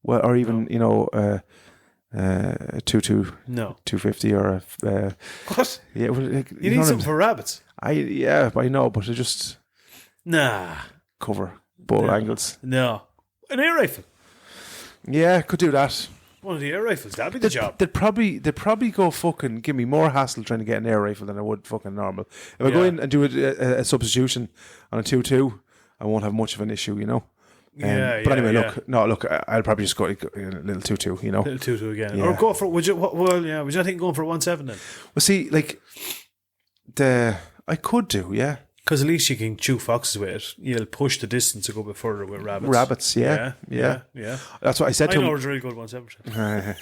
well, or even 2.2, No. 250, or What? yeah, well, like, You need something for rabbits? I know, but it just Nah. cover both angles. No. An air rifle. Yeah, could do that. One of the air rifles. That'd be the job. They'd probably go fucking give me more hassle trying to get an air rifle than I would fucking normal. If I go Yeah. in and do a substitution on a 2.2, I won't have much of an issue, But anyway, look, I'll probably just go a little 2.2, Little 2.2 again. Yeah. Or go for, would you think going for 1.7 then? Well, see, like, I could do, yeah. Because at least you can chew foxes with it. You'll push the distance a go bit further with rabbits. Rabbits, yeah. That's what I said I to know him. it's really good 1.7.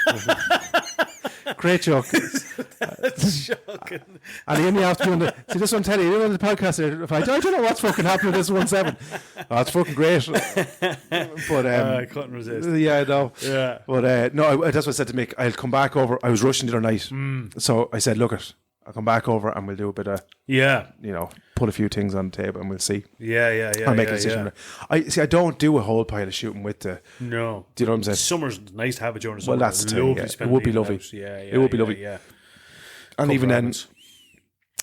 Great joke. That's shocking. And he only asked me on the... See, this one, tell you on the podcast, if I don't know what's fucking happening with this 1.7. Oh, it's fucking great. But I couldn't resist. yeah, I know. Yeah. But no, that's what I said to Mick. I'll come back over. I was rushing the other night. So I said, look, I'll come back over and we'll do a bit of, Yeah. put a few things on the table and we'll see. Yeah. I'll make a decision. I don't do a whole pile of shooting with the... No. Do you know what I'm saying? Summer's nice to have it during the summer. Well, that's the thing, Lovely yeah. to spend It would be in the lovely. house. Yeah. It would be lovely. Yeah. And even Couple then,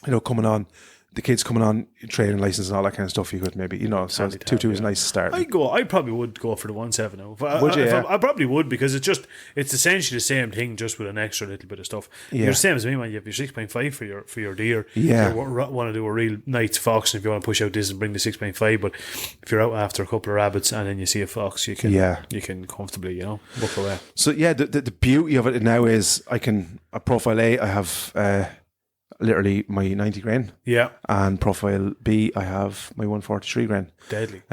rabbits. coming on, the kids coming on, training license and all that kind of stuff, you could maybe, so Handy to have, 2.2 is a nice start. I probably would go for the 1.7 now. Would you, yeah? I probably would, because it's essentially the same thing, just with an extra little bit of stuff. Yeah. You're the same as me, man. You have your 6.5 for your deer. Yeah. If you want to do a real nice fox, and if you want to push out this and bring the 6.5, but if you're out after a couple of rabbits and then you see a fox, you can comfortably, walk away. So yeah, the beauty of it now is a profile A, I have literally my 90 grain. Yeah. And profile B, I have my 143 grain. Deadly.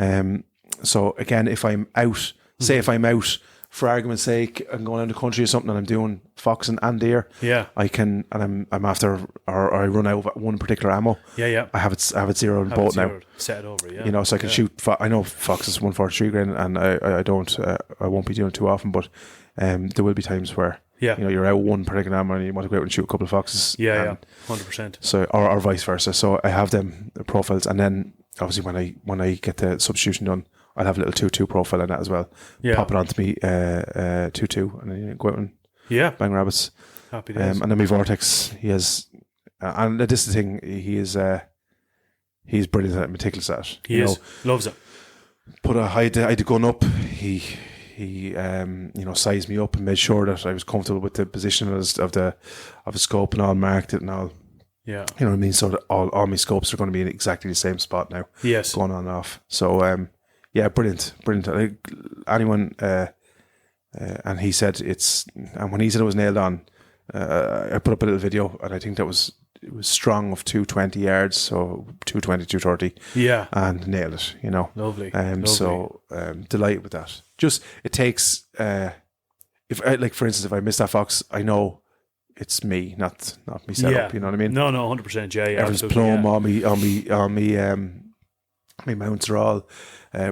So again, if I'm out, say if I'm out for argument's sake, I'm going out of the country or something and I'm doing foxing and deer, Yeah. I can, and I'm after, or I run out of one particular ammo. Yeah. I have it zeroed in both now. Set it over, yeah. So I can shoot. I know fox is 143 grain, and I don't. I won't be doing it too often, but there will be times where you're out one particular ammo and you want to go out and shoot a couple of foxes. Yeah, 100%. So or vice versa. So I have them profiles, and then obviously when I get the substitution done, I'll have a little 2.2 profile in that as well. Yeah. Pop it onto me 2.2, and then go out and bang rabbits. Happy days. And then my Vortex, he has, and this is the thing, he's brilliant at it, meticulous at it. He is. Loves it. I had the gun up. He sized me up and made sure that I was comfortable with the position of the scope and all, marked it and all. Yeah. You know what I mean? So that all my scopes are going to be in exactly the same spot now. Yes. Going on and off. So yeah, brilliant. Anyone and he said and when he said it was nailed on, I put up a little video, and I think it was strong of 220 yards, so 220, 230. Yeah. And nailed it, Lovely. So delighted with that. Just, it takes, if for instance, if I miss that fox, I know it's me, not me set up, you know what I mean? No, 100%, yeah. Everything's plumb on me, my mounts are all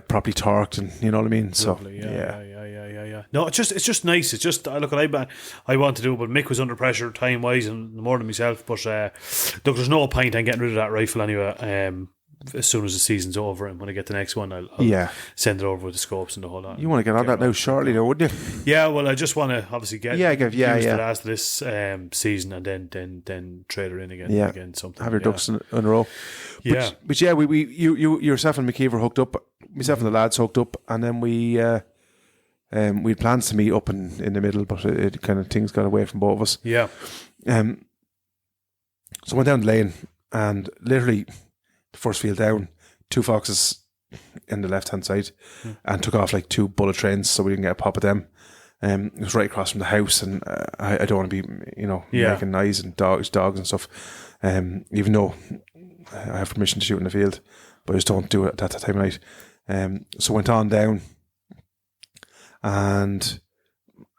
properly torqued, and you know what I mean. Lovely, so yeah. No, it's just nice. It's just I want to do it, but Mick was under pressure time wise and more than myself. But look, there's no point in getting rid of that rifle anyway. As soon as the season's over, and when I get the next one, I'll send it over with the scopes and the whole lot. You want to get on that now shortly, though, wouldn't you? Yeah, well, I just want to obviously get used the last of this season, and then trade her in again. Yeah, again, something. Have your ducks in a row. Yeah, but yeah, you yourself and McKeever hooked up. Myself and the lads hooked up, and then we had plans to meet up in the middle, but it kind of things got away from both of us. Yeah. So I went down the lane, and literally the first field down, 2 foxes in the left hand side, and took off like 2 bullet trains, so we didn't get a pop of them. It was right across from the house, and I don't want to be, making noise and dogs and stuff. Even though I have permission to shoot in the field, but I just don't do it at that time of night. So went on down, and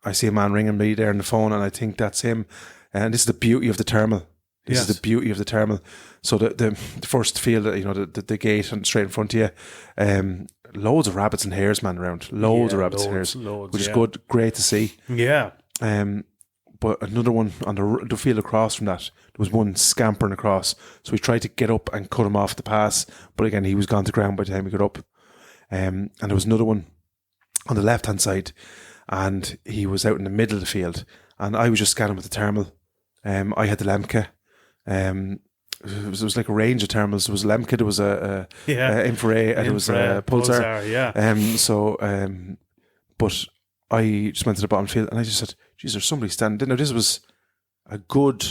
I see a man ringing me there on the phone, and I think that's him. And this is the beauty of the thermal. This is the beauty of the thermal. So the first field, the gate and straight in front of you, loads of rabbits and hares, man, around. Loads of rabbits and hares, which is good, great to see. Yeah. But another one on the field across from that, there was one scampering across. So we tried to get up and cut him off the pass, but again, he was gone to ground by the time we got up. And there was another one on the left-hand side, and he was out in the middle of the field, and I was just scanning with the thermal. I had the Liemke. It was like a range of thermals. There was a Liemke, there was a infrared, and there was a pulsar. But I just went to the bottom field, and I just said, "Geez, there's somebody standing." Now this was a good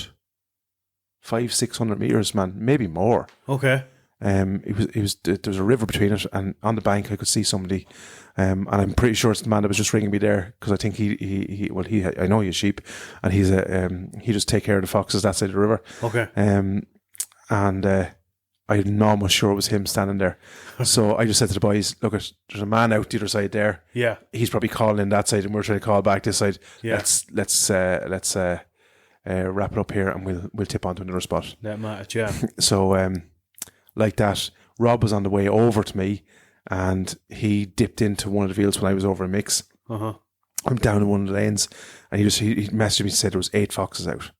500-600 meters, man, maybe more. Okay. There was a river between it, and on the bank I could see somebody, and I'm pretty sure it's the man that was just ringing me there, because I think I know he's sheep, and he just take care of the foxes that side of the river. Okay. And I'm almost sure it was him standing there. So I just said to the boys, "Look, there's a man out the other side there. Yeah, he's probably calling in that side, and we're trying to call back this side. Yeah, let's wrap it up here, and we'll tip onto another spot." That match, yeah. So like that, Rob was on the way over to me, and he dipped into one of the fields when I was over in mix. I'm down in one of the lanes, and he messaged me and said there was 8 foxes out.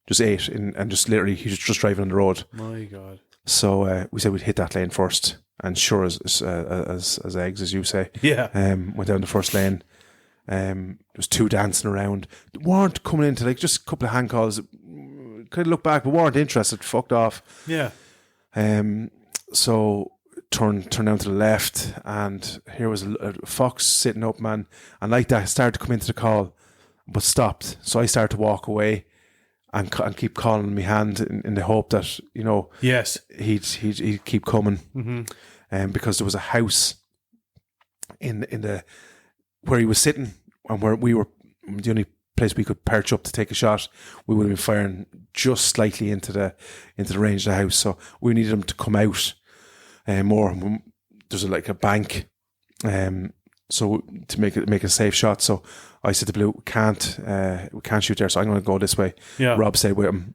Just 8, and just literally, he was just driving on the road. My God. So we said we'd hit that lane first, and sure as eggs, as you say. Yeah. Went down the first lane. There was 2 dancing around. They weren't coming into, like, just a couple of hand calls. Kind of looked back, but weren't interested. Fucked off. Yeah. So turned down to the left, and here was a fox sitting up, man. And like that, started to come into the call, but stopped. So I started to walk away and keep calling in my hand in the hope that, yes, he'd keep coming. Mm-hmm. Because there was a house in the where he was sitting, and where we were the only place we could perch up to take a shot. We would have been firing just slightly into the range of the house, so we needed him to come out more. There's like a bank, so to make a safe shot. So I said to Blue, we can't shoot there, so I'm going to go this way. Yeah. Rob stayed with him,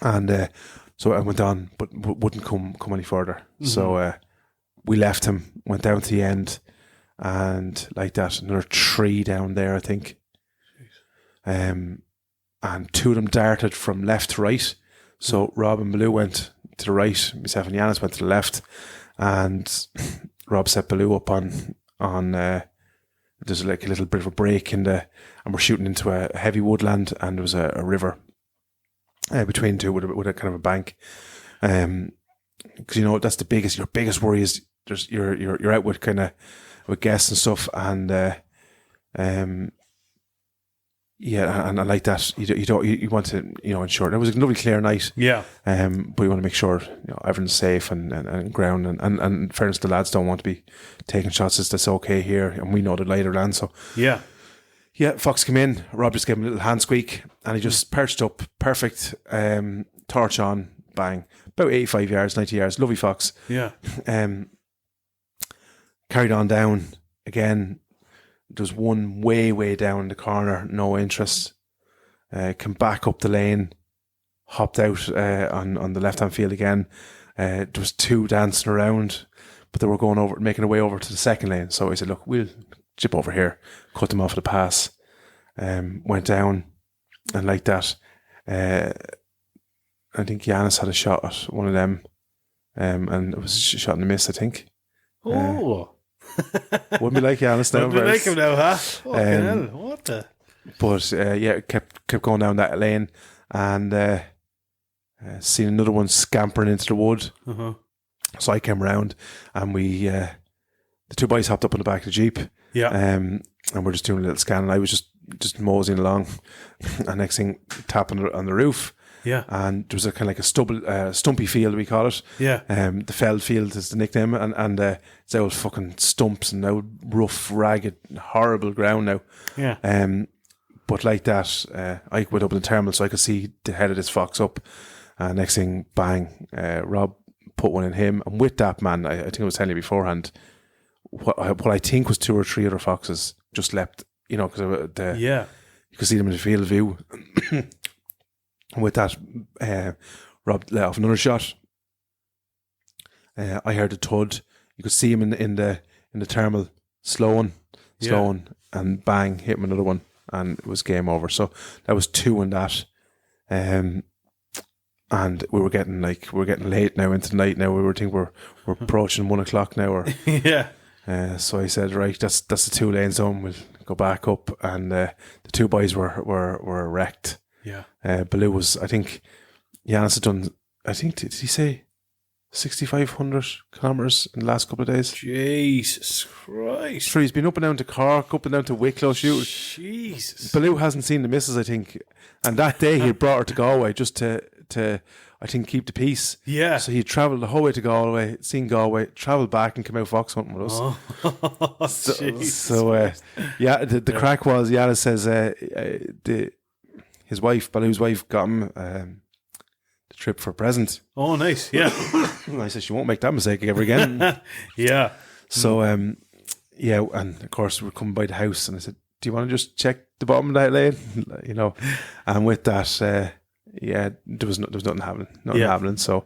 and so I went on, but wouldn't come any further. Mm-hmm. So we left him, went down to the end, and like that, another 3 down there, I think. And 2 of them darted from left to right. So Rob and Baloo went to the right, myself and Yanis went to the left, and Rob set Baloo up on there's like a little bit of a break and we're shooting into a heavy woodland, and there was a river between 2 with a kind of a bank. Because that's your biggest worry is you're out with kind of with guests and stuff, and yeah, and I like that. You want to ensure. It was a lovely clear night. Yeah. But you want to make sure everyone's safe and ground, and in fairness, the lads don't want to be taking shots. That's okay here, and we know the lighter land. So yeah. Fox came in. Rob just gave him a little hand squeak, and he just perched up, perfect. Torch on, bang, about 85 yards, 90 yards. Lovely fox. Yeah. Carried on down again. There's one way down in the corner, no interest. Come back up the lane, hopped out on the left-hand field again. There was 2 dancing around, but they were making their way over to the second lane. So I said, look, we'll chip over here, cut them off the pass. Went down, and like that, I think Yanis had a shot at one of them, and it was a shot in the miss, I think. Oh. Wouldn't be like Yanis now. Wouldn't be like him now, huh? Fucking hell, what the? But kept going down that lane, and seen another one scampering into the wood. Uh-huh. So I came around, and we the 2 boys hopped up on the back of the Jeep. Yeah. And we're just doing a little scan, and I was just moseying along, and next thing, tap on the roof. Yeah. And there was a kind of like a stumpy field, we call it. Yeah. The feld field is the nickname, and it's old fucking stumps and now rough, ragged, horrible ground now. Yeah. But like that, I went up in the terminal so I could see the head of this fox up. Next thing, bang, Rob put one in him. And with that, man, I think I was telling you beforehand, what I think was 2 or 3 other foxes just leapt, because you could see them in the field of view. And with that, Rob let off another shot. I heard a thud. You could see him in the terminal, slowing, and bang, hit him another one. And it was game over. So that was 2 in that. And we were getting late now into the night. Now we're approaching 1 o'clock now. Or Yeah. So I said, right, that's the 2 lane zone. We'll go back up, and the 2 boys were wrecked. Yeah. Baloo was, I think, Yanis had done. I think did he say 6,500 kilometers in the last couple of days? Jesus Christ. Sure, he's been up and down to Cork, up and down to Wicklow shooting. Jesus. Baloo hasn't seen the missus, I think, and that day he brought her to Galway just to I think keep the peace. Yeah. So he travelled the whole way to Galway, seen Galway, travelled back and came out fox hunting with us. Oh, The crack was, Yanis says his wife, Baloo's wife, got him the trip for a present. Oh, nice. Yeah. I said she won't make that mistake ever again. Yeah. So and of course we're coming by the house, and I said, do you want to just check the bottom of that lane? And with that, there was nothing happening. So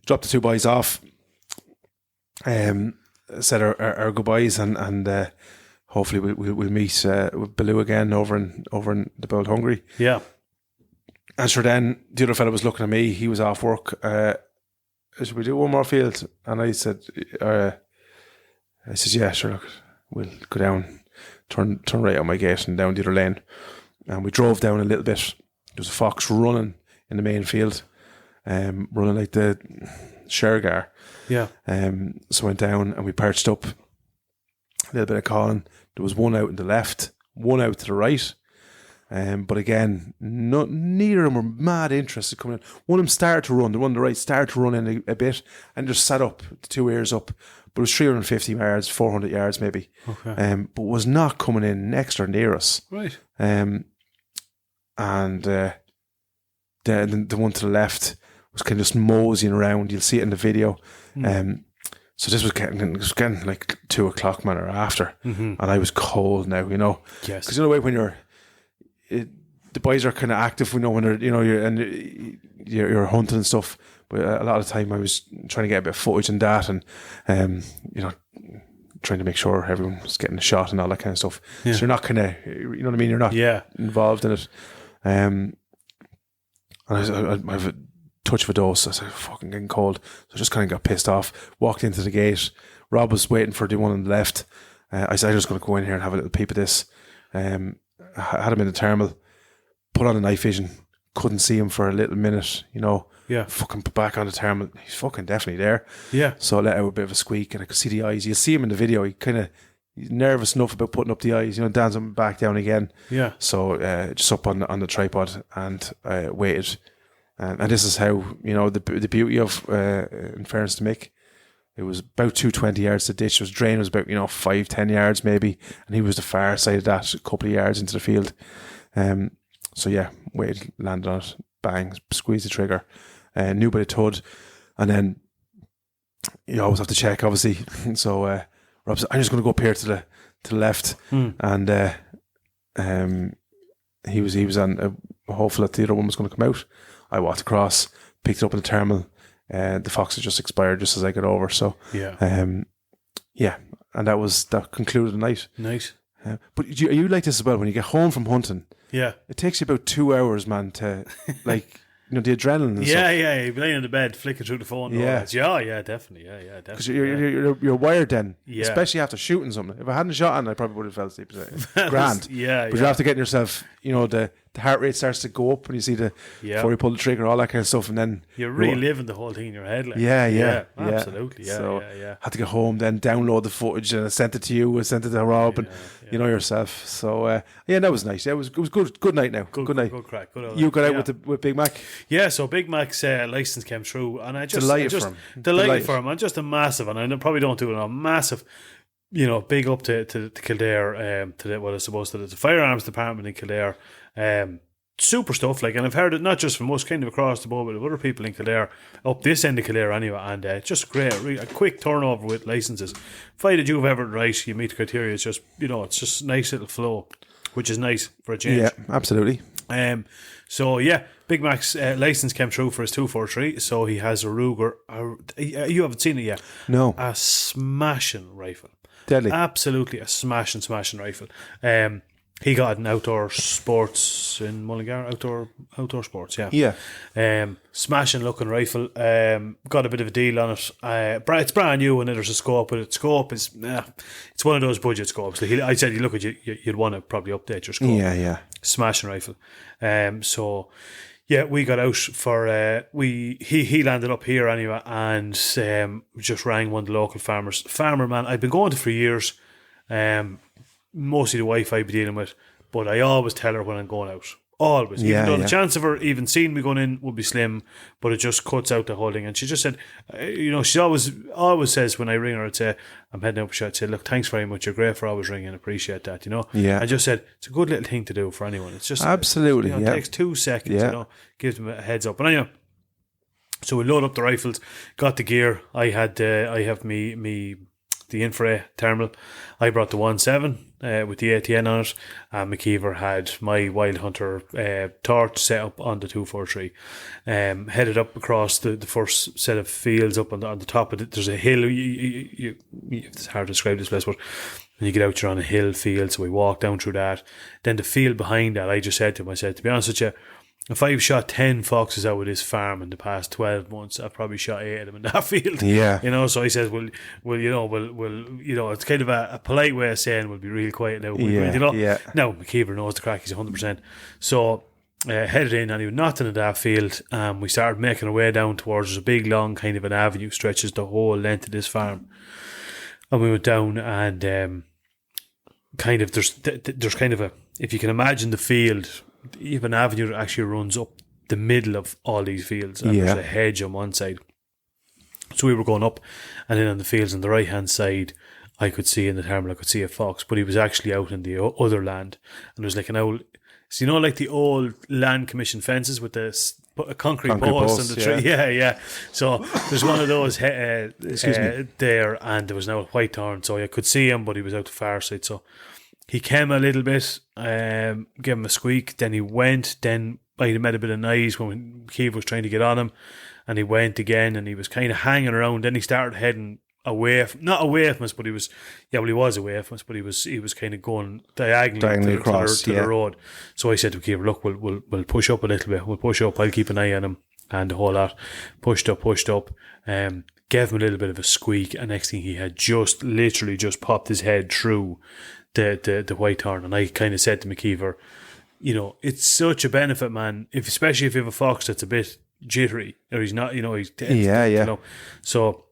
dropped the 2 boys off, said our goodbyes, and hopefully we'll meet with Baloo again over in the Bold Hungary. Yeah. And sure, then the other fella was looking at me. He was off work. Should we do one more field? And I said, yeah, sure. Look, we'll go down, turn right out my gate and down the other lane. And we drove down a little bit. There was a fox running in the main field, running like the Shergar. Yeah. So I went down and we perched up. A little bit of calling. There was one out in the left, one out to the right. But again, neither of them were mad interested coming in. One of them started to run, the one on the right started to run in a bit and just sat up, the 2 ears up. But it was 350 yards, 400 yards maybe. Okay. But was not coming in next or near us. Right. And the one to the left was kind of just moseying around. You'll see it in the video. So this was getting like 2 o'clock, man, or after. And I was cold now, Yes. Because when the boys are kind of active, when they're, you're hunting and stuff. But a lot of the time I was trying to get a bit of footage and that, and trying to make sure everyone was getting a shot and all that kind of stuff. Yeah. So you're not kind of, you know what I mean? You're not involved in it. And I have a touch of a dose. I was like, fucking getting cold. So I just kind of got pissed off, walked into the gate. Rob was waiting for the one on the left. I said, I'm just going to go in here and have a little peep at this. I had him in the terminal, put on a night vision, couldn't see him for a little minute, Yeah. fucking put back on the terminal. He's fucking definitely there. Yeah. So I let out a bit of a squeak and I could see the eyes. You'll see him in the video. He's nervous enough about putting up the eyes, dancing back down again. Yeah. So just up on the tripod and waited. And this is how, the beauty of, in fairness to Mick, it was about 220 yards to ditch. The drain was about, 5-10 yards maybe. And he was the far side of that, a couple of yards into the field. So yeah, waited, landed on it, bang, squeezed the trigger. Knew by the thud. And then you always have to check, obviously. So Rob said, I'm just going to go up here to the left. And he was on hopeful that the other one was going to come out. I walked across, picked it up in the terminal. The fox had just expired just as I got over. So Yeah. and that concluded the night. Nice. But you like this as well when you get home from hunting. Yeah. It takes you about 2 hours, man, to like the adrenaline. And Yeah, stuff. yeah. You'd be laying in the bed, flicking through the phone. And Yeah. all that. Yeah, definitely. Yeah, Because definitely. you're wired then, Yeah. especially after shooting something. If I hadn't shot on, I probably would have fell asleep. Grand, Yeah, but you're after getting yourself, the the heart rate starts to go up when you see before you pull the trigger, all that kind of stuff, and then you're reliving the whole thing in your head. Like. Yeah, absolutely. Yeah, so yeah. had to get home, then download the footage, and I sent it to you, I sent it to Rob, and you know yourself. So that was nice. Yeah, it was good. Good night now. Good night. Good crack. Good you got out with Big Mac. Yeah, so Big Mac's license came through, and I just delighted for him. I'm just a massive, and I probably don't do it. A massive, big up to Kildare, to the firearms department in Kildare. Super stuff, like, and I've heard it not just from us, kind of across the board, but of other people in Kildare, up this end of Kildare anyway, and just great, a quick turnover with licenses. Provided you've ever right, you meet the criteria. It's just it's just a nice little flow, which is nice for a change. Yeah, absolutely. So yeah, Big Mac's license came through for his 243. So he has a Ruger. You haven't seen it yet? No. A smashing rifle. Deadly. Absolutely a smashing rifle. He got an outdoor sports in Mullingar, outdoor sports, yeah. Yeah. Smashing looking rifle. Got a bit of a deal on it. It's brand new, and there's a scope, but its scope is it's one of those budget scopes. Like I said, you look at you'd want to probably update your scope. Yeah. Smashing rifle. So yeah, we got out for he landed up here anyway, and just rang one of the local farmers. Farmer man, I've been going to for years. Mostly the wife I'd be dealing with, but I always tell her when I'm going out. Always. Even though the chance of her even seeing me going in would be slim, but it just cuts out the whole thing. And she just said, she always says when I ring her, I'd say, I'm heading out for shot, I'd say, look, thanks very much, you're great for always ringing, appreciate that, Yeah. I just said, it's a good little thing to do for anyone. It's just, absolutely, it takes 2 seconds, give them a heads up. But anyway, so we load up the rifles, got the gear. I have the infrared thermal. I brought the 1.7 with the ATN on it, and McKeever had my Wild Hunter torch set up on the 243. Headed up across the first set of fields up on the top of it. There's a hill. It's hard to describe this place, but when you get out, you're on a hill field. So we walked down through that. Then the field behind that, I just said to him, to be honest with you, if I've shot 10 foxes out of this farm in the past 12 months, I've probably shot 8 of them in that field. Yeah. So he says, well, it's kind of a polite way of saying we'll be real quiet now. Yeah. Now, McKeever knows the crack, he's 100%. So, headed in, and he was nothing in that field. We started making our way down towards, there's a big, long kind of an avenue, stretches the whole length of this farm. And we went down, and there's kind of a, if you can imagine the field, even an avenue that actually runs up the middle of all these fields, and there's a hedge on one side. So we were going up, and then on the fields on the right hand side, I could see in the thermal, I could see a fox, but he was actually out in the other land, and there was like an old, so like the old land commission fences with the concrete posts and the tree. Yeah. So there's one of those there, and there was now a white thorn, so I could see him, but he was out the far side. So he came a little bit, gave him a squeak, then he went, then I made a bit of noise when Keith was trying to get on him, and he went again, and he was kind of hanging around. Then he started heading not away from us, but he was away from us, but he was kind of going diagonally across to the road. So I said to Keith, look, we'll push up a little bit, we'll push up, I'll keep an eye on him, and the whole lot. Pushed up, gave him a little bit of a squeak, and next thing he had literally just popped his head through the white thorn. And I kind of said to McKeever, it's such a benefit, man, especially if you have a fox that's a bit jittery, or he's not, he's tense, So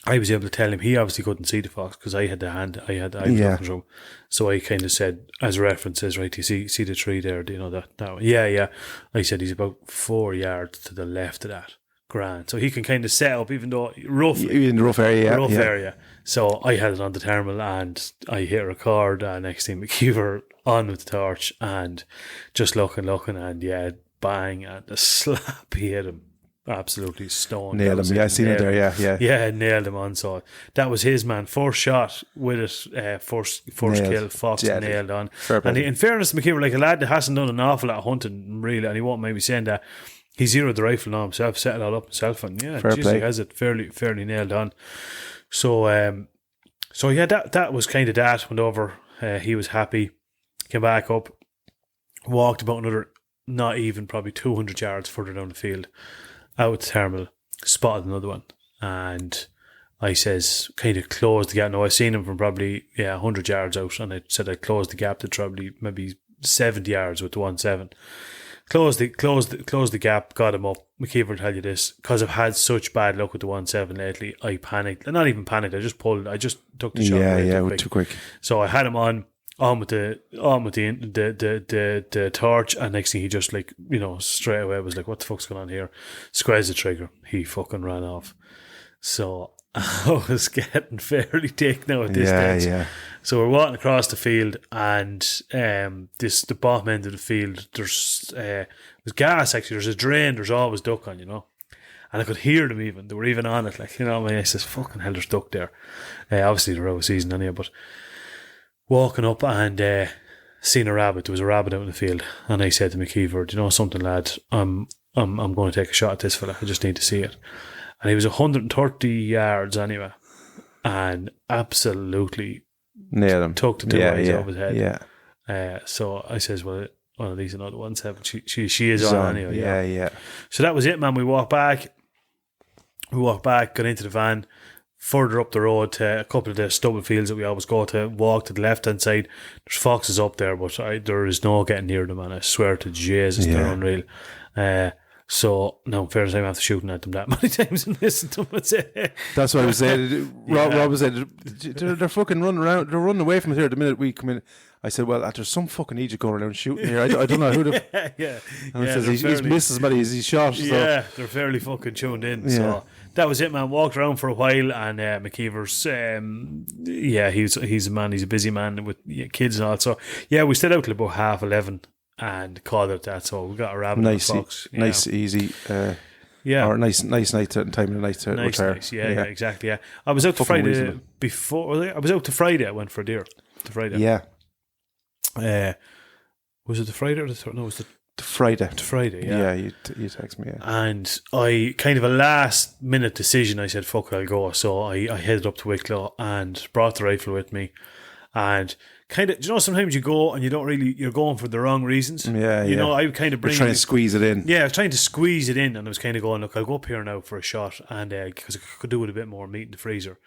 I was able to tell him he obviously couldn't see the fox because I had the hand, I was looking through. So I kind of said, as a reference, says, right, you see the tree there, do you know that? Yeah. I said he's about 4 yards to the left of that. Grand. So he can kind of set up, even though roughly in the rough area. Area. So I had it on the thermal, and I hit record. Next thing, McKeever on with the torch, and just looking, and bang, and the slap, he hit him. Absolutely stoned. Nailed him. I seen it there. Yeah, nailed him on. So that was his man. First shot with it. First kill. Fox nailed on. And in fairness to McKeever, like a lad that hasn't done an awful lot of hunting really, and he won't maybe saying that, he zeroed the rifle on himself, set it all up himself, and he has it fairly nailed on. So that was kind of that. Went over. He was happy. Came back up. Walked about another, not even probably 200 yards further down the field. Out the thermal, spotted another one, and I says, kind of closed the gap. Now I seen him from probably 100 yards out, and I said I closed the gap to probably maybe 70 yards with the 1.7. Closed the gap, got him up. McKeever will tell you this, because I've had such bad luck with the 1.7 lately. I panicked. Not even panicked. I just took the shot. Yeah, too quick. So I had him on with the torch, and next thing he just like, you know, straight away was like, what the fuck's going on here? Squeezed the trigger. He fucking ran off. So I was getting fairly taken out at this stage. Yeah. So we're walking across the field, and the bottom end of the field, there's gas actually. There's a drain. There's always duck on, you know. And I could hear them even. They were even on it, like, you know. I says, fucking hell, there's duck there. Obviously they're out of season anyway, but walking up and seen a rabbit. There was a rabbit out in the field, and I said to McKeever, "Do you know something, lad? I'm going to take a shot at this fella. I just need to see it." And he was 130 yards anyway, and absolutely nailed him. Tucked the two eyes over his head. Yeah. So I says, well, one of these another 1.7. She is on anyway. Yeah. So that was it, man. We walked back, got into the van, further up the road to a couple of the stubble fields that we always go to, walk to the left hand side. There's foxes up there, but there is no getting near them, and I swear to Jesus, they're unreal. So, no, in fairness, I'm after shooting at them that many times and listen to them. That's what I was saying. Rob was saying, they're fucking running around, they're running away from us here the minute we come in. I said, well, there's some fucking idiot going around shooting here. I don't know who the... yeah. And he says he's missed as many as he's shot. Yeah, they're fairly fucking tuned in. Yeah. So that was it, man. Walked around for a while, and McKeever's, he's a man, he's a busy man with kids and all. So, yeah, we stayed out till about 11:30. And called it that, so we got a rabbit and a fox. Nice, easy. Or nice night time of the night to retire. Nice, yeah, exactly. Yeah, I was out to Friday reasonable. Before. I was out to Friday. I went for a deer. To Friday. Yeah. Was it the Friday or the no? It was the Friday. To Friday. Yeah. Yeah, you text me. Yeah. And I kind of a last minute decision. I said, "Fuck it, I'll go." So I headed up to Wicklow and brought the rifle with me, and. Kind of, you know, sometimes you go and you're going for the wrong reasons. Yeah, you know, I kind of You're trying to squeeze it in. Yeah, I was trying to squeeze it in, and I was kind of going, look, I'll go up here now for a shot, and because I could do with a bit more meat in the freezer,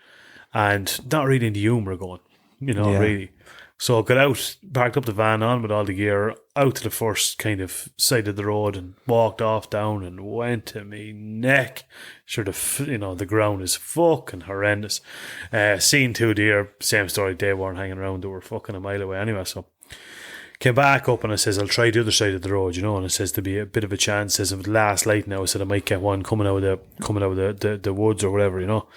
and not really in the humour of going, you know, really. So I got out, parked up the van on with all the gear, out to the first kind of side of the road, and walked off down and went to me neck. Sure, the ground is fucking horrendous. Seen two deer, same story. They weren't hanging around; they were fucking a mile away anyway. So came back up and I says, I'll try the other side of the road, you know. And it says to be a bit of a chance. Says of last light now. I said I might get one coming out of the woods or whatever, you know.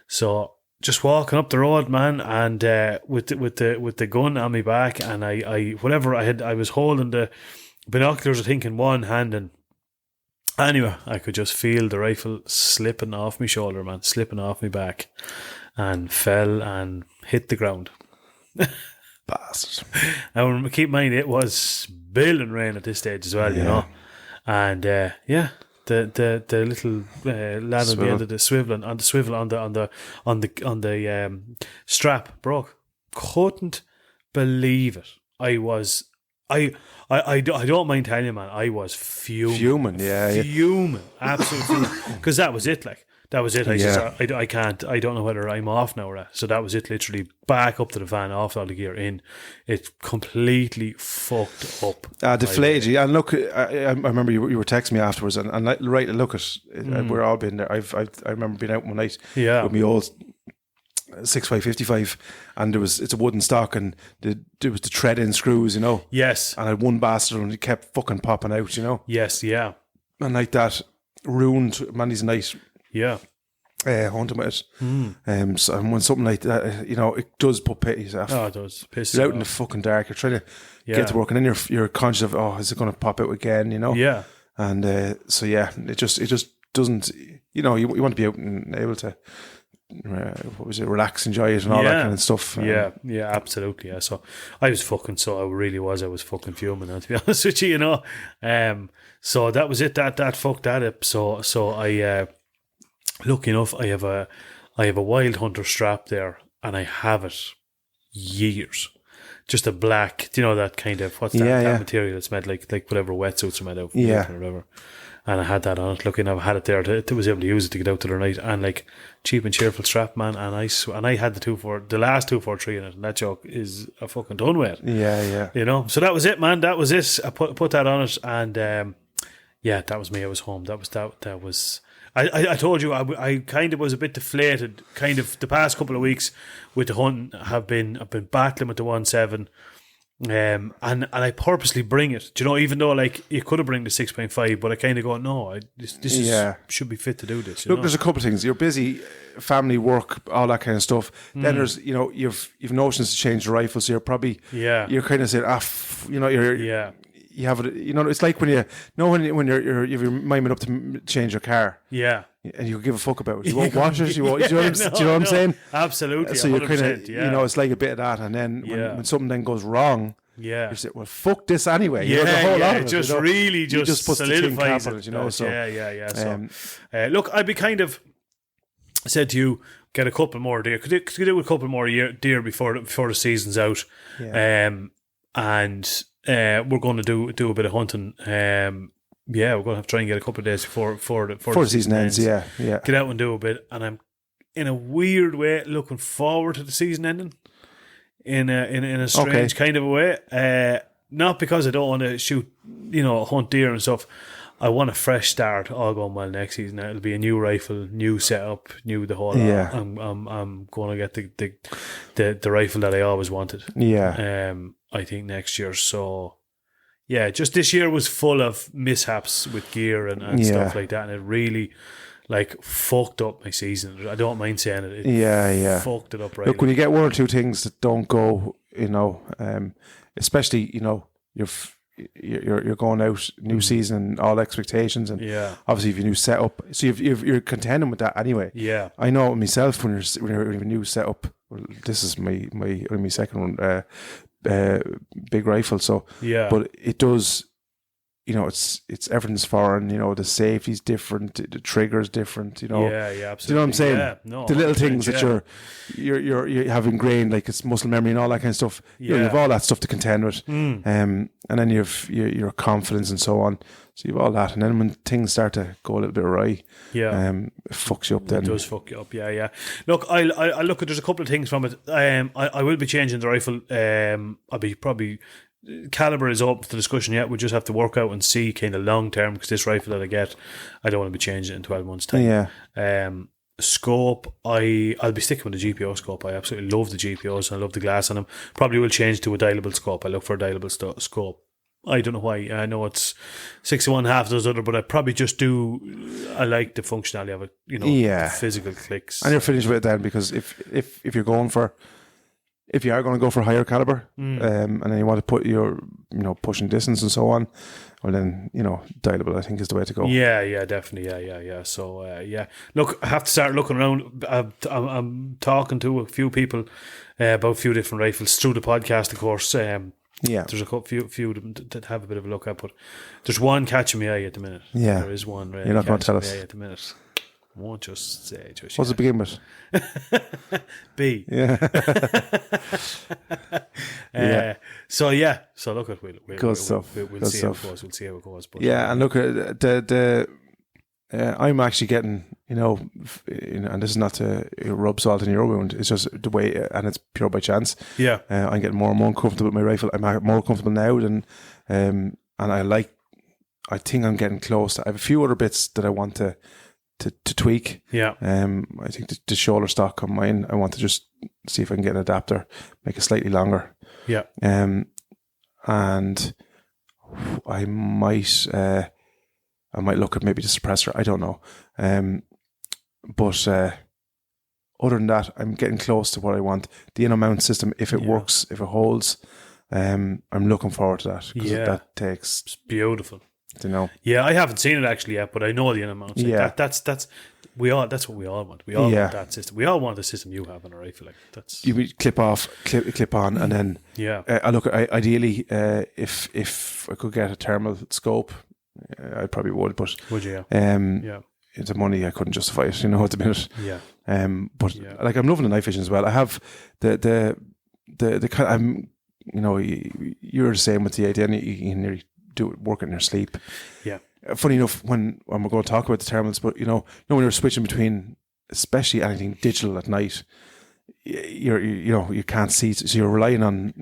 So. Just walking up the road, man, and with the gun on my back, and I was holding the binoculars, I think, in one hand, and anyway, I could just feel the rifle slipping off my shoulder, man, slipping off my back, and fell and hit the ground. Bastard. Now, keep in mind, it was bailing rain at this stage as well, you know, and The little lad on the end of the swivel on the strap broke. Couldn't believe it. I don't mind telling you, man. I was fuming. Fuming, absolutely. Because that was it. Like that was it. I said, I can't. I don't know whether I'm off now or not. So that was it. Literally back up to the van, off all the gear in. It completely fucked up. Deflated you. And look, I remember you were texting me afterwards, and right, look at we're all been there. I remember being out one night with my old 6.555, and it's a wooden stock, and there was the tread in screws, you know. Yes. And I had one bastard, and he kept fucking popping out, you know. Yes. Yeah. And like that ruined Mandy's night. Yeah. Hunting with it. So when something like that, you know, it does put pity off. Oh, it does. Piss you're out in the fucking dark. You're trying to get to work, and then you're conscious of, is it going to pop out again? You know. Yeah. And it just doesn't. You know, you want to be out and able to. Relax, enjoy it, and all that kind of stuff. Yeah, absolutely. Yeah. So I was fucking. So I really was. I was fucking fuming. To be honest with you, you know. So that was it. That fucked that up. So I. Lucky enough, I have a Wild Hunter strap there, and I have it years. Just a black, do you know that kind of that material that's made like whatever wetsuits are made out of, or whatever. and I had that on it. Lucky enough, I had it there to was able to use it to get out to the night, and like cheap and cheerful strap, man. And I had the last 243 in it, and that joke is a fucking done with. Yeah. You know, so that was it, man. That was it. I put that on it, and that was me. I was home. That was. I told you I kind of was a bit deflated. Kind of the past couple of weeks with the hunting I've been battling with the 1.7. And I purposely bring it. Do you know? Even though like you could have bring the 6.5, but I kind of go, no, this should be fit to do this. Look, there's a couple of things. You're busy, family, work, all that kind of stuff. Then there's you've notions to change the rifle, so you're probably you're kind of saying you have it. It's like when when you're miming up to change your car. Yeah. And you give a fuck about it. You won't watch it. You won't. Do you know what I'm saying? Absolutely. So you're kind of, it's like a bit of that. And then when something then goes wrong, you say, "Well, fuck this anyway." Yeah, the whole lot of it just really just solidifies it. So, So, look, I'd be kind of said to you, get a couple more deer. Could you do a couple more deer before the season's out? Yeah. And we're going to do a bit of hunting. We're going to have to try and get a couple of days before the season ends. Yeah. Get out and do a bit. And I'm in a weird way looking forward to the season ending in a strange kind of a way. Not because I don't want to shoot, hunt deer and stuff. I want a fresh start, all going well next season. It'll be a new rifle, new setup, new the whole lot. I'm going to get the rifle that I always wanted. Yeah. I think next year. So yeah, just this year was full of mishaps with gear and stuff like that, and it really fucked up my season. I don't mind saying it. It fucked it up right. Look, when you get one or two things that don't go, especially you're going out new season and all expectations, and obviously if you new setup, so you're contending with that anyway. Yeah, I know myself when you're a new setup. Well, this is my second one. Big rifle, so but it does, it's everything's foreign, the safety's different, the trigger's different, absolutely. Do you know what I'm saying? The little things that you have ingrained, like it's muscle memory and all that kind of stuff. You have all that stuff to contend with, and then you have your confidence and so on. So you have all that, and then when things start to go a little bit awry, it fucks you up. Then it does fuck you up. Yeah. Look, I look at. There's a couple of things from it. I will be changing the rifle. I'll be probably. Caliber is up for discussion yet. We just have to work out and see kind of long term, because this rifle that I get, I don't want to be changing it in 12 months time. Scope, I'll be sticking with the GPO scope. I absolutely love the GPOs and I love the glass on them. Probably will change to a dialable scope. I look for a dialable scope. I don't know why. I know it's 6-1 half those other, but I probably just do. I like the functionality of it. The physical clicks. And you're finished with it then, because if you're going for. If you are going to go for higher caliber, and then you want to put your, pushing distance and so on, well then, dialable I think is the way to go. Yeah, definitely. Yeah. So, look, I have to start looking around. I'm talking to a few people about a few different rifles through the podcast, of course. There's a few of them that have a bit of a look at, but there's one catching my eye at the minute. Yeah, there is one. Really, you're not going to tell us at the minute. I won't just say. What's it begin with? B. Yeah. So look at we'll stuff. We'll see how it goes. We'll see how it goes. But and look at I'm actually getting, and this is not to rub salt in your wound. It's just the way, and it's pure by chance. Yeah. I'm getting more and more comfortable with my rifle. I'm more comfortable now than, and I think I'm getting close. I have a few other bits that I want to tweak. Yeah. I think the shoulder stock on mine, I want to just see if I can get an adapter, make it slightly longer. Yeah. And I might look at maybe the suppressor. I don't know. But other than that, I'm getting close to what I want. The inner mount system, if it works, if it holds, I'm looking forward to that. That takes. It's beautiful. Yeah, I haven't seen it actually yet, but I know the inner mount. That's what we all want. We all want that system. We all want the system you have in a rifle. You clip off, clip on, and then I look at ideally if I could get a thermal scope, I probably would. But would you? It's the money I couldn't justify it. At the minute. Yeah. But I'm loving the night vision as well. I have the I'm you're the same with the idea. You can nearly do it, work in your sleep. Yeah. funny enough, when we're going to talk about the thermals, but when you're switching between, especially anything digital at night, you can't see, so you're relying on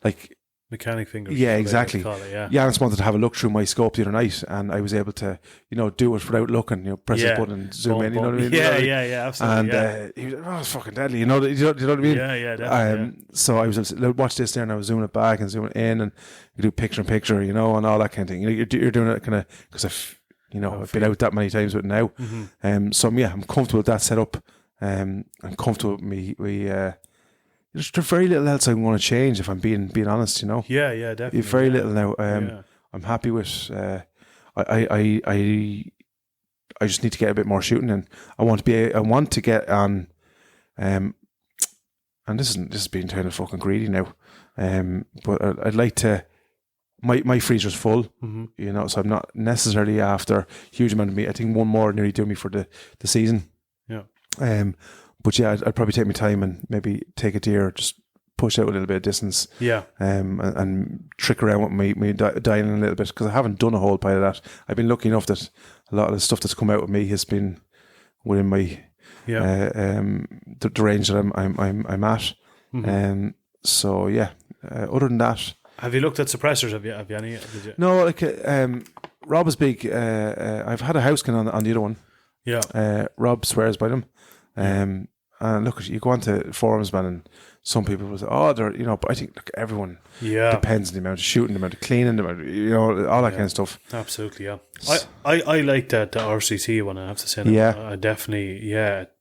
like mechanic fingers. Yeah, exactly. Yeah. Giannis wanted to have a look through my scope the other night, and I was able to, do it without looking. Press this button and zoom in. You know what I mean? Yeah, absolutely. And he was, it's fucking deadly. You know what I mean? Yeah, definitely. So I was watch this there, and I was zooming it back and zooming in, and you do picture in picture, and all that kind of thing. You're doing it kind of because I've been out that many times with it now. Mm-hmm. So I'm comfortable with that setup. I'm comfortable with me. There's very little else I'm going to change, if I'm being honest. Yeah, definitely. Very little now. I'm happy with. I just need to get a bit more shooting, and I want to get on. And this is being kind of fucking greedy now. But I'd like to. My freezer's full, so I'm not necessarily after a huge amount of meat. I think one more nearly do me for the season. Yeah. But yeah, I'd probably take my time and maybe take a deer, just push out a little bit of distance. Yeah. And trick around with me dialing a little bit, because I haven't done a whole pile of that. I've been lucky enough that a lot of the stuff that's come out with me has been within my the range that I'm at. So yeah. Other than that, have you looked at suppressors? Have you any? Did you? No, like Rob is big. I've had a house can on the other one. Yeah. Rob swears by them. And look, you go onto forums, man, and some people will say, they're, but I think everyone depends on the amount of shooting, the amount of cleaning, the amount of, all that kind of stuff. Absolutely, yeah. I like the RCT one, I have to say. I definitely,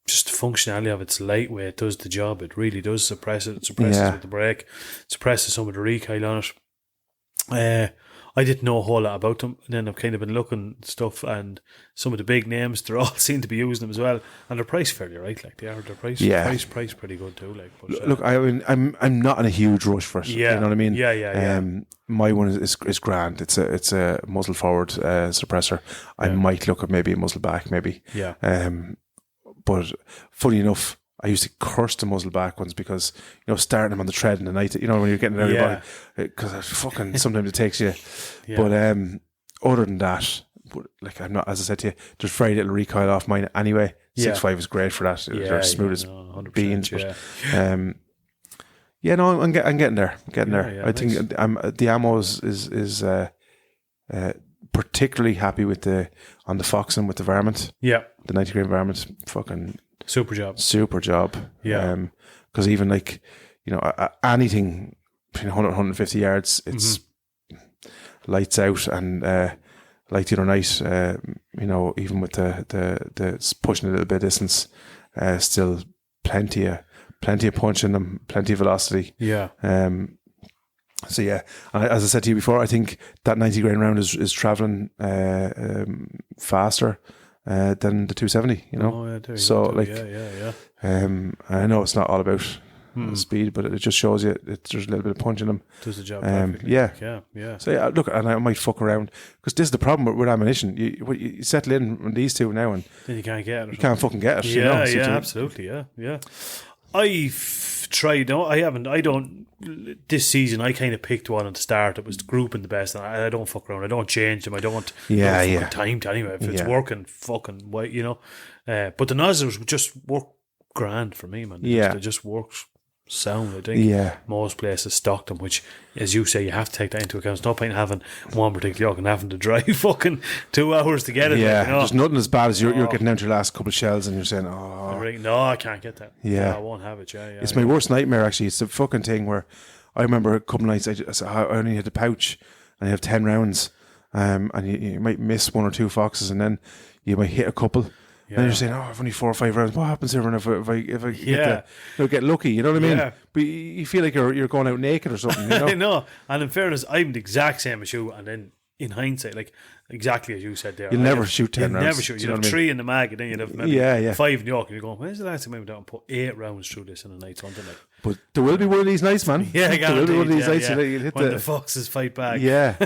just the functionality of it's lightweight, does the job. It really does suppress it. It suppresses with the brake, suppresses some of the recoil on it. I didn't know a whole lot about them, and then I've kind of been looking at stuff, and some of the big names, they're all seem to be using them as well, and they're priced fairly right, like they are. Their price pretty good too, like. But, look, I'm not in a huge rush for it. Yeah, you know what I mean. Yeah. My one is grand. It's a muzzle forward suppressor. I might look at maybe a muzzle back, maybe. Yeah. But funny enough, I used to curse the muzzle back ones because, starting them on the tread in the night, when you're getting it out of your body, because fucking sometimes it takes you. Yeah. But other than that, like I'm not, as I said to you, there's very little recoil off mine anyway. 6.5 is great for that. They're smooth as beans. But, I'm getting there. I think the ammo is particularly happy with on the Fox and with the varmint. Yeah. The 90 grain varmint, fucking super job. Yeah. Because even like, anything between 100 and 150 yards, it's lights out, and like the other night, even with the pushing a little bit of distance, still plenty of punch in them, plenty of velocity. Yeah. So yeah, and as I said to you before, I think that 90 grain round is traveling faster than the 270. So like, I know it's not all about speed, but it just shows you there's a little bit of punch in them. Does the job. Yeah. So yeah, look, and I might fuck around, because this is the problem with ammunition. You settle in on these two now, and then you can't get it. You can't fucking get it. Yeah, absolutely. Yeah. I've tried. No, I haven't. I don't. This season, I kind of picked one at the start. It was grouping the best, and I don't fuck around. I don't change them. I don't. Time to anyway. If it's working, fucking white, But the nozzles just work grand for me, man. They just works sound. I think most places stock them, which, as you say, you have to take that into account. It's no point having one particular yoke and having to drive fucking 2 hours to get it. There's nothing as bad as you're getting down to your last couple of shells and you're saying, no, I can't get that. I won't have it. It's my worst nightmare, actually. It's the fucking thing where I remember a couple of nights I only had a pouch and I have 10 rounds, and you might miss 1 or 2 foxes, and then you might hit a couple. Then you're saying, I've only 4 or 5 rounds. What happens here if I get lucky? You know what I mean? Yeah. But you feel like you're going out naked or something. I know. And in fairness, I'm the exact same as you. And then in hindsight, like exactly as you said there, you'll never shoot 10 rounds. Never shoot. You'd have 3 in the mag, and then you'd have maybe 5 in the yoke. And you're going, when's the last time I went out and put 8 rounds through this in a night? Something like. But there will be one of these nights, man. Yeah, there will be one of these nights. Yeah. You'll hit when the foxes fight back. Yeah.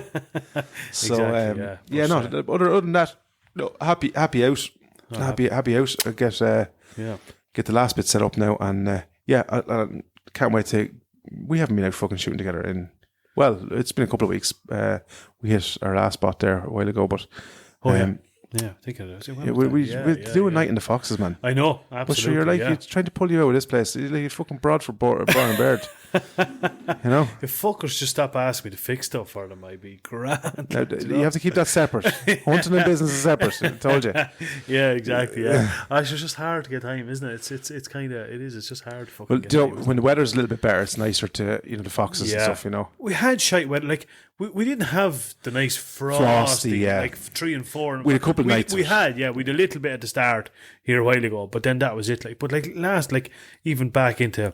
So exactly, other than that, no, happy out. Happy out. Get the last bit set up now, and I can't wait to. We haven't been out fucking shooting together in Well, it's been a couple of weeks. We hit our last spot there a while ago, but Yeah, I think it is. we'll do a night in the Foxes, man. I know, But absolutely. sure, you're like, you're trying to pull you out of this place. You're like fucking broad for Born and Baird. You know? If fuckers just stop asking me to fix stuff for them, I'd be grand. Now, you have to keep that separate. Hunting and business is separate. I told you. Yeah, exactly. Yeah, it's just hard to get time, isn't it? It's kind of it is. It's just hard to fucking. Well, get do you know, time, isn't when the weather's a little bit better, it's nicer to, the Foxes and stuff, We had shite weather. Like we didn't have the nice frosty, yeah. like 3 and 4. We had a couple of nights. We had a little bit at the start here a while ago, but then that was it. Like, but even back into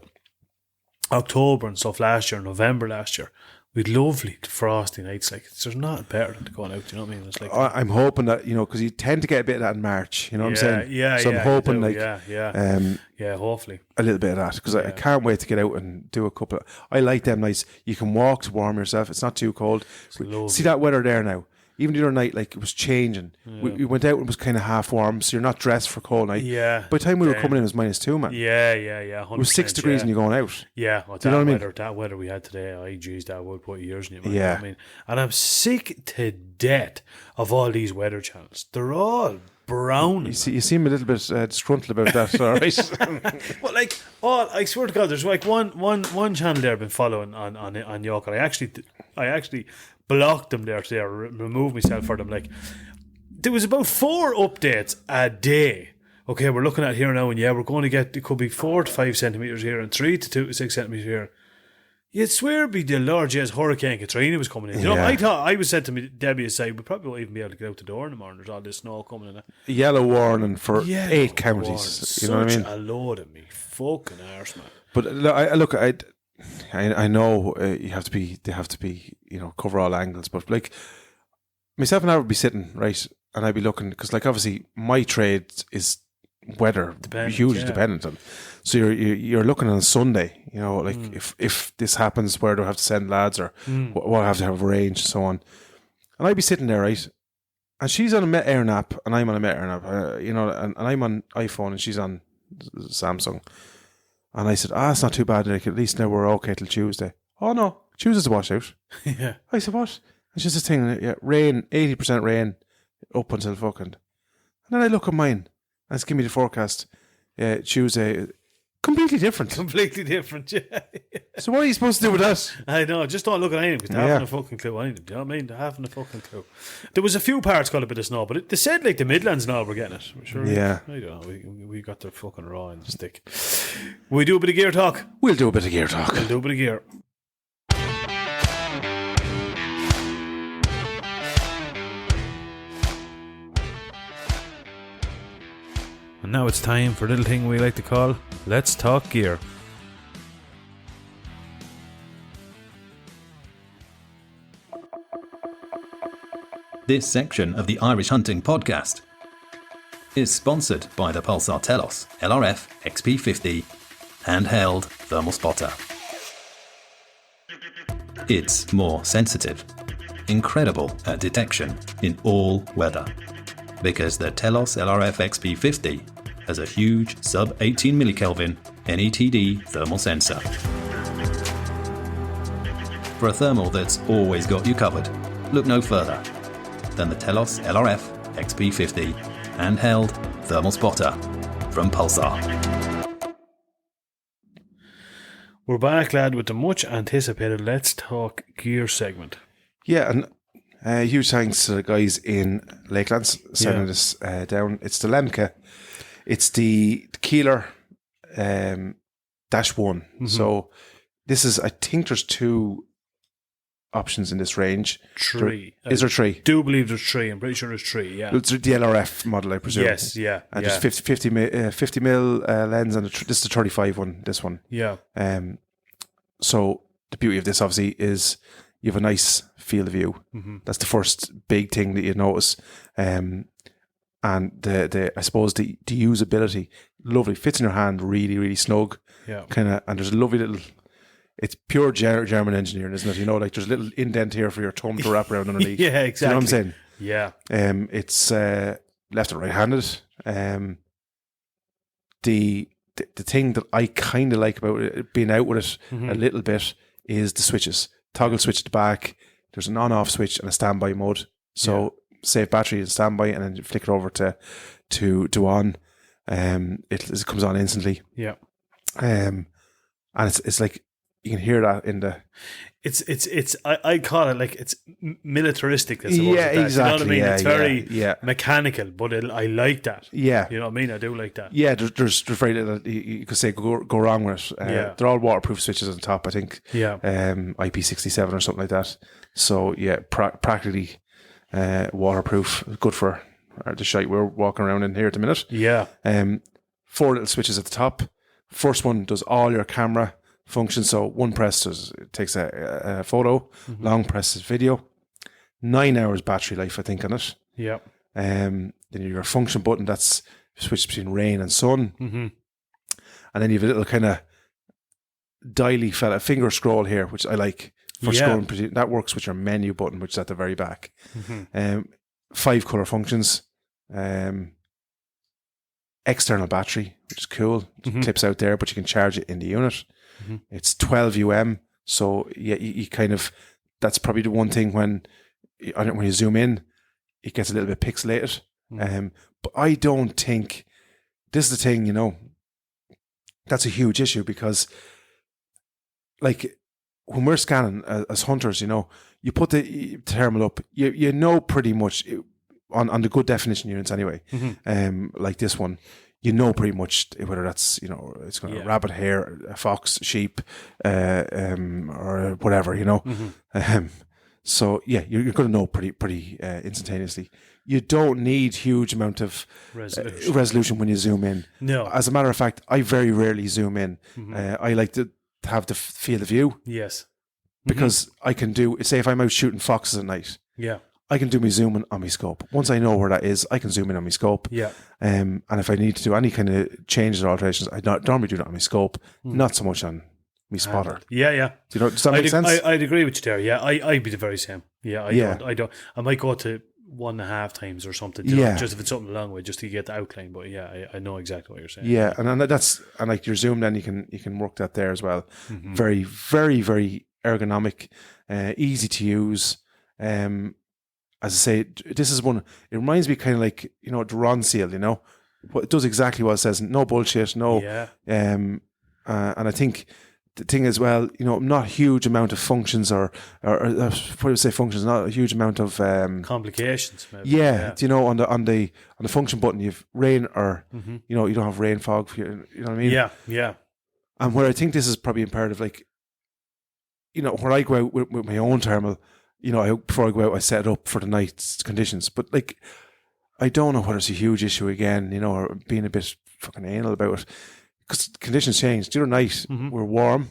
October and stuff last year, November last year, we'd lovely frosty nights. Like, there's not better than going out. You know what I mean? It's like I'm hoping that, because you tend to get a bit of that in March. You know what I'm saying? Yeah, so I'm hoping hopefully a little bit of that, because I can't wait to get out and do a couple of. I like them nights. You can walk to warm yourself. It's not too cold. See that weather there now. Even the other night, like, it was changing. We went out and it was kind of half warm, so you're not dressed for cold night. Yeah. By the time we were coming in, it was -2, man. Yeah. It was 6 degrees and you're going out. Yeah, well, Do you know what I mean? That weather we had today, geez, that would put years in you, man. Yeah. You know what I mean? And I'm sick to death of all these weather channels. They're all brown. You seem a little bit disgruntled about that, all right? Well, like, I swear to God, there's like one channel there I've been following on York, and I actually blocked them there today, or removed myself for them. Like, there was about 4 updates a day. Okay, we're looking at here now, and we're going to get, it could be 4 to 5 centimetres here and 3 to 6 centimetres here. You'd swear it'd be the Lord Jesus, Hurricane Katrina was coming in. You know, I was said to me, Debbie aside, we probably won't even be able to get out the door in the morning. There's all this snow coming in. Yellow warning for 8 counties. You know what I mean? Such a load of me fucking arse, man. But I know they have to be, cover all angles. But like myself and I would be sitting right, and I'd be looking, because like obviously my trade is weather hugely dependent on. So you're looking on a Sunday, like if this happens, where do I have to send lads, or what I have to have arranged, and so on. And I'd be sitting there, right, and she's on a Met Air app, and I'm on a Met Air app, and I'm on iPhone, and she's on Samsung. And I said, it's not too bad, like, at least now we're okay till Tuesday. Oh no, Tuesday's a washout. Yeah. I said, what? It's just a thing, rain, 80% rain, up until fucking. And then I look at mine, and it's giving me the forecast. Tuesday, completely different. Completely different, yeah. So what are you supposed to do with that? I know, just don't look at anything, because they haven't a fucking clue anything. Do you know what I mean? They haven't a fucking clue. There was a few parts got a bit of snow, but they said like the Midlands now we're getting it. Sure, yeah. I don't know, we got the fucking raw in the stick. We do a bit of gear talk. We'll do a bit of gear talk. We'll do a bit of gear. And now it's time for a little thing we like to call Let's Talk Gear. This section of the Irish Hunting Podcast is sponsored by the Pulsar Telos LRF XP50 handheld thermal spotter. It's more sensitive, incredible at detection in all weather, because the Telos LRF XP50 has a huge sub 18 millikelvin NETD thermal sensor. For a thermal that's always got you covered, look no further than the Telos LRF XP50 handheld thermal spotter from Pulsar. We're back, lad, with the much anticipated Let's Talk Gear segment. Yeah, and huge thanks to the guys in Lakeland sending this down. It's the Liemke. It's the Keiler -1. Mm-hmm. So this is, I think there's 2 options in this range. 3. Is there 3? I do believe there's 3. I'm pretty sure there's 3, yeah. It's the LRF model, I presume. Yes, yeah. And there's 50 mil lens, and this is the 35 one, this one. Yeah. So the beauty of this, obviously, is you have a nice field of view. Mm-hmm. That's the first big thing that you notice. And the I suppose the usability, lovely, fits in your hand, really, really snug. Yeah. And there's a lovely little. It's pure German engineering, isn't it? Like there's a little indent here for your thumb to wrap around underneath. Yeah, exactly. Do you know what I'm saying? Yeah. It's left and right-handed. The thing that I kind of like about it, being out with it a little bit, is the switches. toggle switch at the back. There's an on-off switch and a standby mode. So save battery and standby, and then you flick it over to on. It comes on instantly. Yeah. And it's like you can hear that in the. I call it like it's militaristic. That's exactly. You know what I mean? Yeah, it's very mechanical, but I like that. Yeah, you know what I mean. I do like that. Yeah, there's very little you could say go wrong with it. They're all waterproof switches on top, I think. Yeah. IP67 or something like that. So yeah, practically waterproof. Good for the shite we're walking around in here at the minute. Yeah. 4 little switches at the top. First one does all your camera function. So one press takes a photo, long press is video. 9 hours battery life, I think, on it. Yeah. Then your function button, that's switched between rain and sun. And then you have a little kind of dialy finger scroll here, which I like for scrolling. That works with your menu button, which is at the very back. 5 color functions. External battery, which is cool. Clips out there, but you can charge it in the unit. It's 12 so you kind of, that's probably the one thing when you zoom in, it gets a little bit pixelated. But I don't think, this is the thing, you know, that's a huge issue, because like when we're scanning as hunters, you know, you put the thermal up, you know pretty much on the good definition units anyway, like this one, you know pretty much whether that's, you know, it's going to rabbit, hare, a fox, sheep, or whatever, you know. So yeah, you're going to know pretty instantaneously. You don't need huge amount of resolution when you zoom in. No. As a matter of fact, I very rarely zoom in. I like to have the field of view. Yes. Because I can do, say if I'm out shooting foxes at night. Yeah. I can do my zooming on my scope. Once I know where that is, I can zoom in on my scope. Yeah. And if I need to do any kind of changes or alterations, I normally do that on my scope, not so much on my spotter. Yeah. Do you know? Does that make sense? I'd agree with you there. Yeah, I'd be the very same. Yeah, I don't. I might go to 1.5 times or something. You know, just if it's something a long way, just to get the outline. But yeah, I know exactly what you're saying. Yeah, and like your zoom, then you can work that there as well. Very, very, very ergonomic, easy to use. As I say, this is one, it reminds me kind of like, you know, the Ron seal, you know, it does exactly what it says, no bullshit, no. Yeah. And I think the thing as well, you know, not a huge amount of functions or what do you say functions, not a huge amount of complications. Maybe. Yeah, you know, on the function button, you've rain or you know, you don't have rain fog. You know what I mean? Yeah. And where I think this is probably imperative, like, you know, where I go out with my own thermal, you know, before I go out, I set it up for the night's conditions. But like, I don't know whether it's a huge issue again, you know, or being a bit fucking anal about it, because conditions change. The other night we're warm,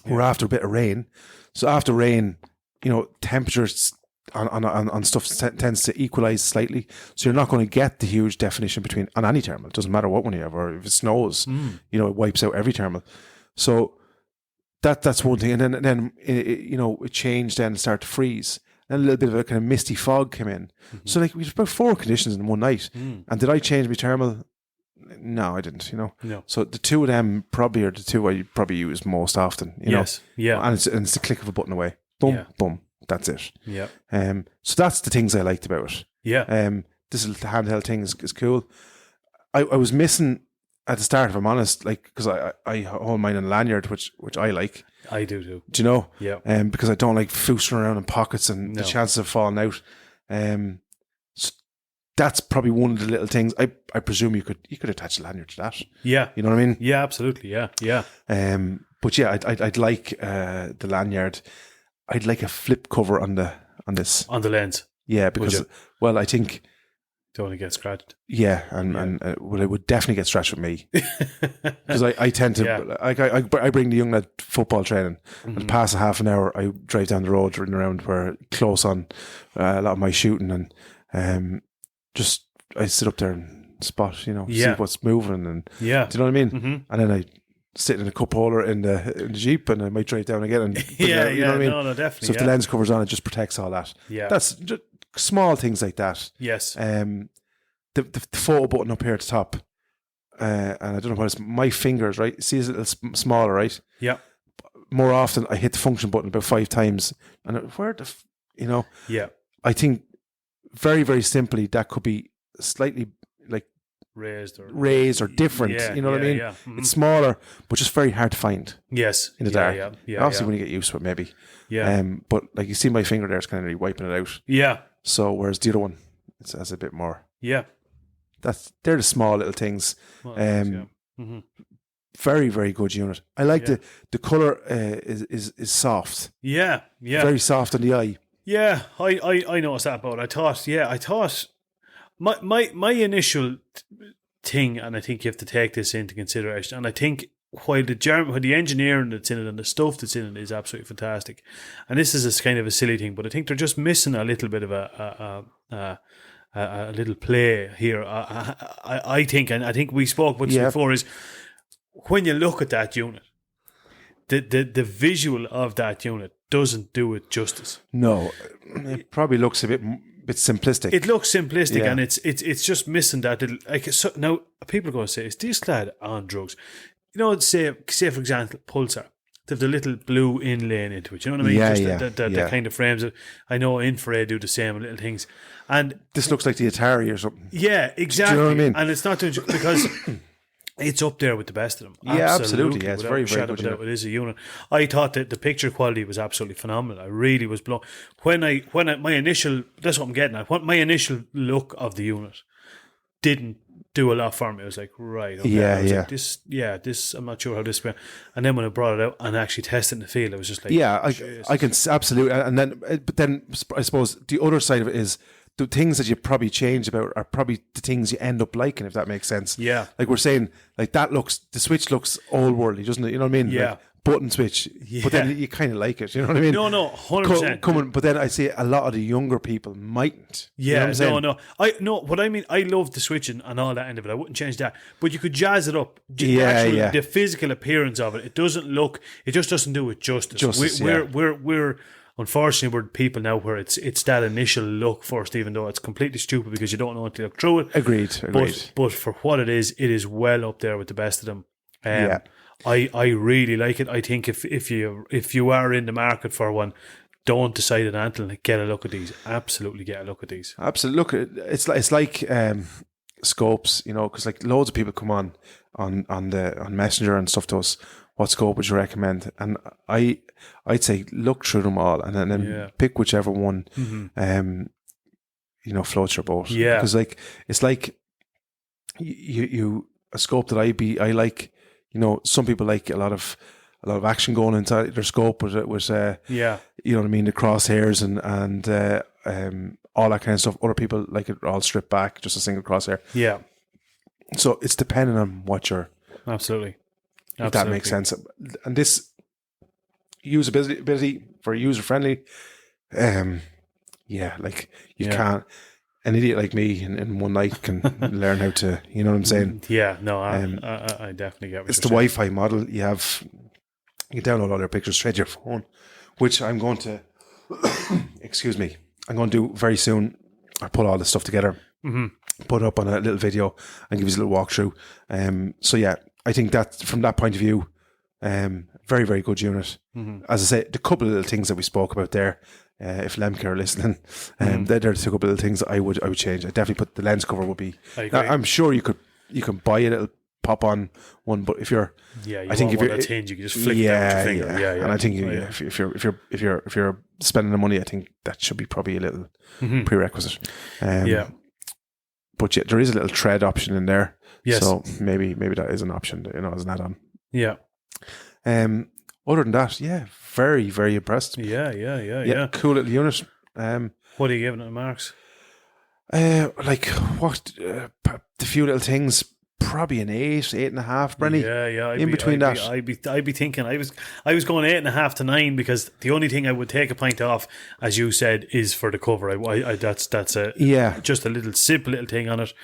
we're after a bit of rain, so after rain, you know, temperatures on stuff tends to equalize slightly, so you're not going to get the huge definition between on any thermal. It doesn't matter what one you have, or if it snows, you know, it wipes out every thermal. So that's one thing, and then you know, it changed then and started to freeze. Then a little bit of a kind of misty fog came in. So like we had about 4 conditions in one night. And did I change my thermal? No, I didn't. You know. No. So the two of them probably are the two I probably use most often. You know. Yeah. And it's the click of a button away. Boom, boom. That's it. Yeah. So that's the things I liked about it. Yeah. This little handheld thing is cool. I was missing at the start, if I'm honest, like, because I hold mine in a lanyard, which I like. I do too. Do you know? Yeah. Because I don't like foosling around in pockets and the chances of falling out. So that's probably one of the little things. I presume you could attach a lanyard to that. Yeah. You know what I mean? Yeah, absolutely. Yeah. Yeah. But yeah, I'd like the lanyard. I'd like a flip cover on this. On the lens. Yeah, because I think. Don't want to get scratched. Yeah, and it would definitely get scratched with me, because I tend to I bring the young lad football training, and past a half an hour I drive down the road running around where close on a lot of my shooting, and just I sit up there and spot, you know, see what's moving, and do you know what I mean? And then I sit in a cup holder in the Jeep, and I might drive down again and you know what I mean? No, definitely. So if the lens covers on, it just protects all that. Yeah, that's just small things like that. Yes. The photo button up here at the top, and I don't know what it's, my fingers, right? See, it's a little smaller, right? Yeah. more often I hit the function button about 5 times, and Yeah. I think very, very simply that could be slightly like Raised or different. Yeah, you know what I yeah, mean? yeah. Mhm. It's smaller, but just very hard to find Yes. in the Yeah, dark. yeah, yeah, Obviously, yeah. when you get used to it, maybe. Yeah. But like you see my finger there, it's kind of like wiping it out. Yeah. So whereas the other one, it has a bit more. Yeah. They're the small little things. Well, yeah. Mhm. Very, very good unit. I like Yeah. the color is soft, Yeah. Yeah. very soft on the eye. Yeah, I noticed that about it. I thought my initial thing, and I think you have to take this into consideration, and I think while the engineering that's in it and the stuff that's in it is absolutely fantastic, and this is a kind of a silly thing, but I think they're just missing a little bit of a little play here. I think, and I think we spoke about this before, is when you look at that unit, the visual of that unit doesn't do it justice. No, it probably looks a bit simplistic. It looks simplistic, Yeah. and it's just missing that little, like. So now people are going to say, "Is this lad on drugs?" You know, say for example, Pulsar. They have the little blue inlay into it. You know what I mean? Yeah, Just yeah, the yeah. kind of frames that I know Infrared do the same little things, and This looks like the Atari or something. yeah, exactly. what I mean? And it's not doing because it's up there with the best of them. Yeah, absolutely. Yeah, it's without very, a very shadow of good a doubt, unit. it is a unit. I thought that the picture quality was absolutely phenomenal. I really was blown when my initial. That's what I'm getting at. My initial look of the unit didn't do a lot for me. I was like, right, okay. Yeah, I was yeah. like, this. I'm not sure how this went. And then when I brought it out and actually tested in the field, I was just like, Yeah, Jesus. I can absolutely. And then, but then I suppose the other side of it is the things that you probably change about are probably the things you end up liking, if that makes sense. Yeah. Like we're saying, like the Switch looks old worldly, doesn't it? You know what I mean? Yeah. Like button switch. Yeah. But then you kind of like it. You know what I mean? No, 100%. But then I see a lot of the younger people mightn't. You know Yeah, what I'm saying? what I mean, I love the switching and all that end of it. I wouldn't change that. But you could jazz it up. Yeah. The physical appearance of it, it just doesn't do it justice. We're unfortunately, we're people now where it's that initial look first, even though it's completely stupid because you don't know until you look through it. Agreed. But for what it is well up there with the best of them. Yeah. I really like it. I think if you are in the market for one, don't decide it until get a look at these. Absolutely get a look at these. Absolutely. Look, it's like scopes, you know, because like loads of people come on Messenger and stuff to us. What scope would you recommend? And I'd say look through them all and then pick whichever one floats your boat. Yeah. Because like it's like you a scope that I like. You know, some people like a lot of action going inside their scope was you know what I mean, the crosshairs and all that kind of stuff. Other people like it all stripped back, just a single crosshair. Yeah. So it's depending on what you're. Absolutely. If that makes sense. And this usability for user friendly, like you can't. An idiot like me in one night can learn how to. You know what I'm saying? Yeah. No, I definitely get what it's the you're saying. Wi-Fi model. You can download all your pictures straight to your phone, which I'm going to. Excuse me. I'm going to do very soon. I put all this stuff together, put it up on a little video, and give you a little walkthrough. So yeah, I think that from that point of view, very, very good unit. As I say, the couple of little things that we spoke about there, if Liemke are listening, they're the couple of little things that I would change. I definitely put the lens cover would be. I'm sure you can buy a little pop on one, but if you're, I think if you're a hinge, you can just flick it down with your finger. Yeah. And I think if you're spending the money, I think that should be probably a little prerequisite. But yeah, there is a little tread option in there. Yes. So maybe that is an option, as an add-on. Yeah. Other than that, very, very impressed. Yeah. Cool little unit. What are you giving it, marks? The few little things, probably an 8.5, Brenny. Yeah. I'd be thinking I was going 8.5 to 9 because the only thing I would take a pint off, as you said, is for the cover. That's just a little simple little thing on it.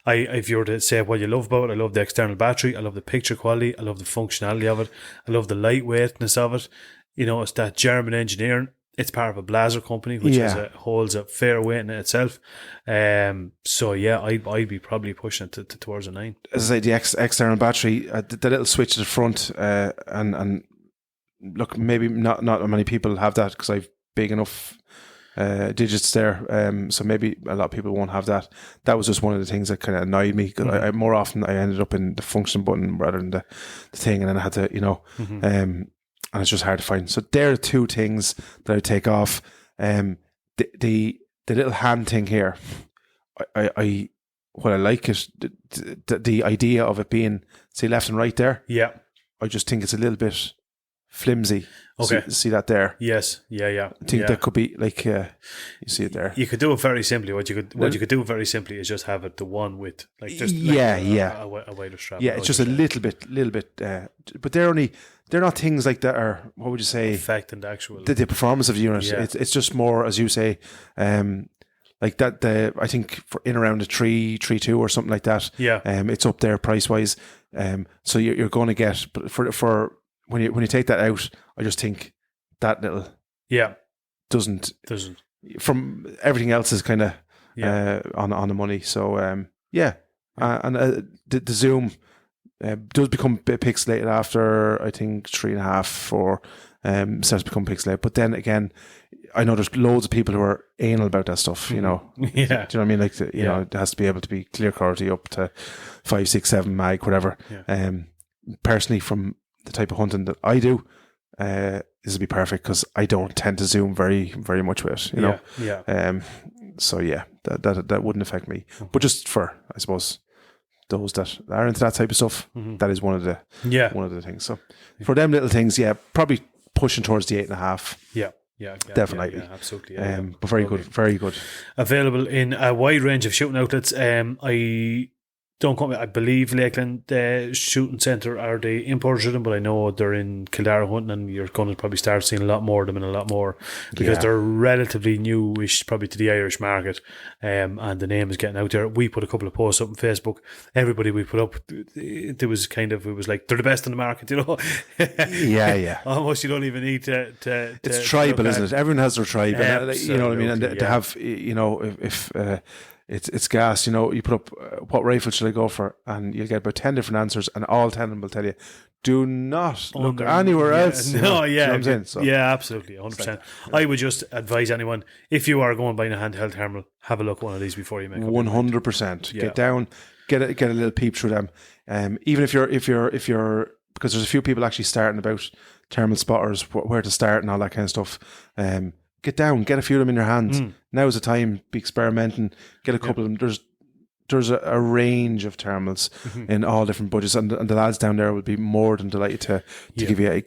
If you were to say what you love about it, I love the external battery, I love the picture quality, I love the functionality of it, I love the lightweightness of it. You know, it's that German engineering. It's part of a Blazer company, which holds a fair weight in itself. So yeah, I'd be probably pushing it towards a 9. As I say, the external battery, the little switch at the front, and look, maybe not many people have that because I've big enough digits there. So maybe a lot of people won't have that. That was just one of the things that kind of annoyed me because I more often I ended up in the function button rather than the thing, and then I had to, and it's just hard to find. So there are two things that I would take off. The little hand thing here, I what I like is the idea of it being, see, left and right there. Yeah. I just think it's a little bit flimsy. Okay. See that there? Yes. Yeah. I think that could be like you see it there. You could do it very simply. What you could do very simply is just have it the one with like just a wider strap. Yeah, it's just a little bit. But they're not things like that are, what would you say, affecting the actual the performance of the unit. Yeah. It's just more, as you say, like that. I think for in around a 3.2 or something like that. Yeah. It's up there price wise. So you're going to get, but for when you take that out, I just think that little doesn't from everything else is kind of on the money. So and the zoom does become a bit pixelated after I think 3.5, 4 starts to become pixelated. But then again, I know there's loads of people who are anal about that stuff. You know, Yeah. do you know what I mean? Like you know, it has to be able to be clear quality up to 5, 6, 7 mag, whatever. Yeah. Personally, from the type of hunting that I do, this would be perfect because I don't tend to zoom very, very much with it, you know. Yeah. So yeah, that wouldn't affect me. But just for, I suppose, those that are into that type of stuff, that is one of the things. So for them little things, probably pushing towards the 8.5. Yeah, definitely. Yeah, absolutely. But very good. Available in a wide range of shooting outlets. Don't quote me, I believe Lakeland Shooting Center are the importers of them, but I know they're in Kildare hunting, and you're going to probably start seeing a lot more of them and a lot more because they're relatively newish, probably to the Irish market, and the name is getting out there. We put a couple of posts up on Facebook. Everybody we put up, it was like they're the best in the market, you know. Yeah. Almost you don't even need to it's tribal, isn't it? Everyone has their tribe, and you know what I mean. And to have, you know, if it's gas, you know, you put up what rifle should I go for, and you'll get about 10 different answers, and all 10 of them will tell you, do not look anywhere else. No, you know, you know what I'm saying? So, yeah, absolutely, 100%. I would just advise anyone, if you are going buying a handheld thermal, have a look at one of these before you make 100%. Yeah. Get down, get a little peep through them. Even if you're because there's a few people actually starting about thermal spotters, where to start and all that kind of stuff. Get down, get a few of them in your hands. Now's the time, be experimenting, get a couple of them. There's a range of thermals in all different budgets, and the lads down there will be more than delighted to give you a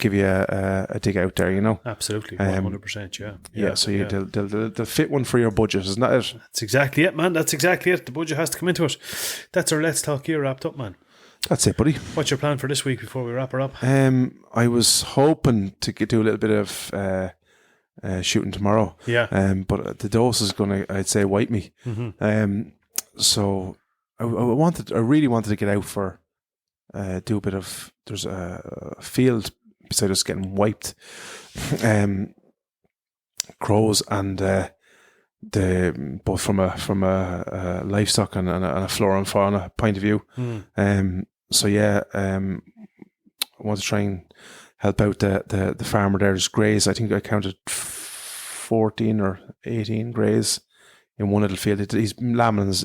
dig out there, you know. Absolutely, 100%, yeah. So they'll fit one for your budget, isn't that it? That's exactly it, man. That's exactly it. The budget has to come into it. That's our Let's Talk Gear wrapped up, man. That's it, buddy. What's your plan for this week before we wrap her up? I was hoping to do a little bit of shooting tomorrow. But the dose is going to, I'd say, wipe me. So I really wanted to get out for do a bit of, there's a field beside us getting wiped. Crows and the both from a livestock and a flora and fauna point of view. So I want to try and help out the farmer there. There's greys. I think I counted 14 or 18 greys in one little field. His lambing is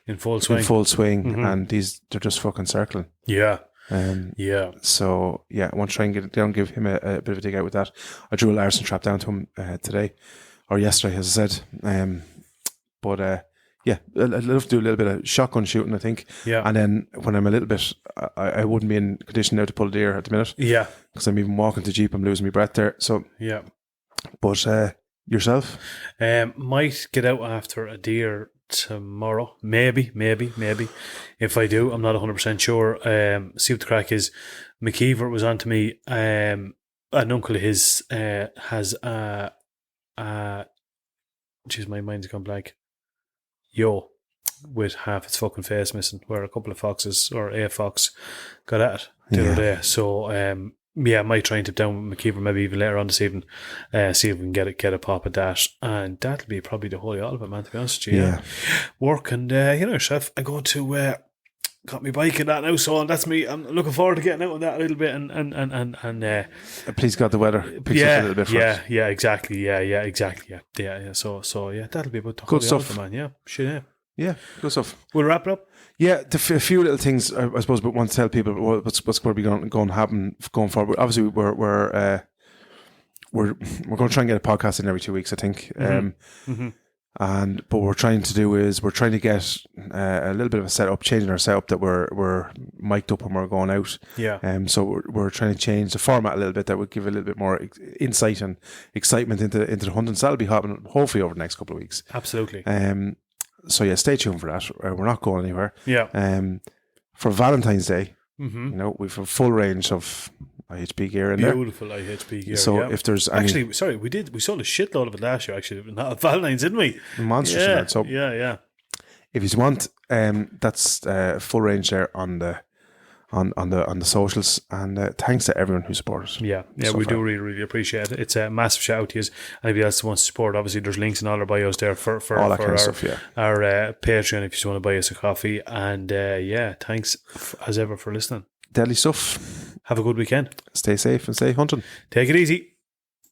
in full swing. And they're just fucking circling. So I want to try and get it down, give him a bit of a dig out with that. I drew a Larson trap down to him today or yesterday, as I said. I'd love to do a little bit of shotgun shooting, I think. And then when I'm a little bit, I wouldn't be in condition now to pull a deer at the minute. Because I'm even walking to Jeep, I'm losing my breath there. So but yourself? Might get out after a deer tomorrow. Maybe. If I do, I'm not 100% sure. See what the crack is. McKeever was on to me. An uncle of his has geez, my mind's gone blank. With half its fucking face missing, where a couple of foxes or a fox got at it the other day. So I might try and tip down with McKeever maybe even later on this evening, see if we can get a pop at that, and that'll be probably the holy all of it, man, to be honest with you. Work and yourself. I go to got me bike and that now, so that's me. I'm looking forward to getting out on that a little bit and Please God, the weather picks up a little bit for us. exactly. So that'll be about the Good whole stuff. man. Yeah, shit, yeah. Yeah, good stuff. We'll wrap it up. Yeah, a few little things I suppose, but want to tell people what's going to be going to happen going forward. Obviously, we're going to try and get a podcast in every 2 weeks, I think. But what we're trying to do is we're trying to get a little bit of a setup, changing our setup that we're mic'd up when we're going out. Yeah. So we're trying to change the format a little bit that would give a little bit more insight and excitement into the hunting. So that'll be happening hopefully over the next couple of weeks. Absolutely. So yeah, stay tuned for that. We're not going anywhere. Yeah. For Valentine's Day, we've a full range of IHP gear in there. Beautiful IHP gear. So yeah. if there's any... Actually, sorry, we sold a shitload of it last year. Actually, not at Valentine's, didn't we? Monsters. Yeah. So Yeah. if you want, that's full range there on the socials, and thanks to everyone who supported us. Yeah, so we far. do really appreciate it. It's a massive shout out to you. Anybody else who wants to support, obviously there's links in all our bios there for all that for kind our, of stuff. Yeah, our Patreon if you just want to buy us a coffee. And thanks as ever for listening. deadly stuff. Have a good weekend. Stay safe and stay hunting. Take it easy.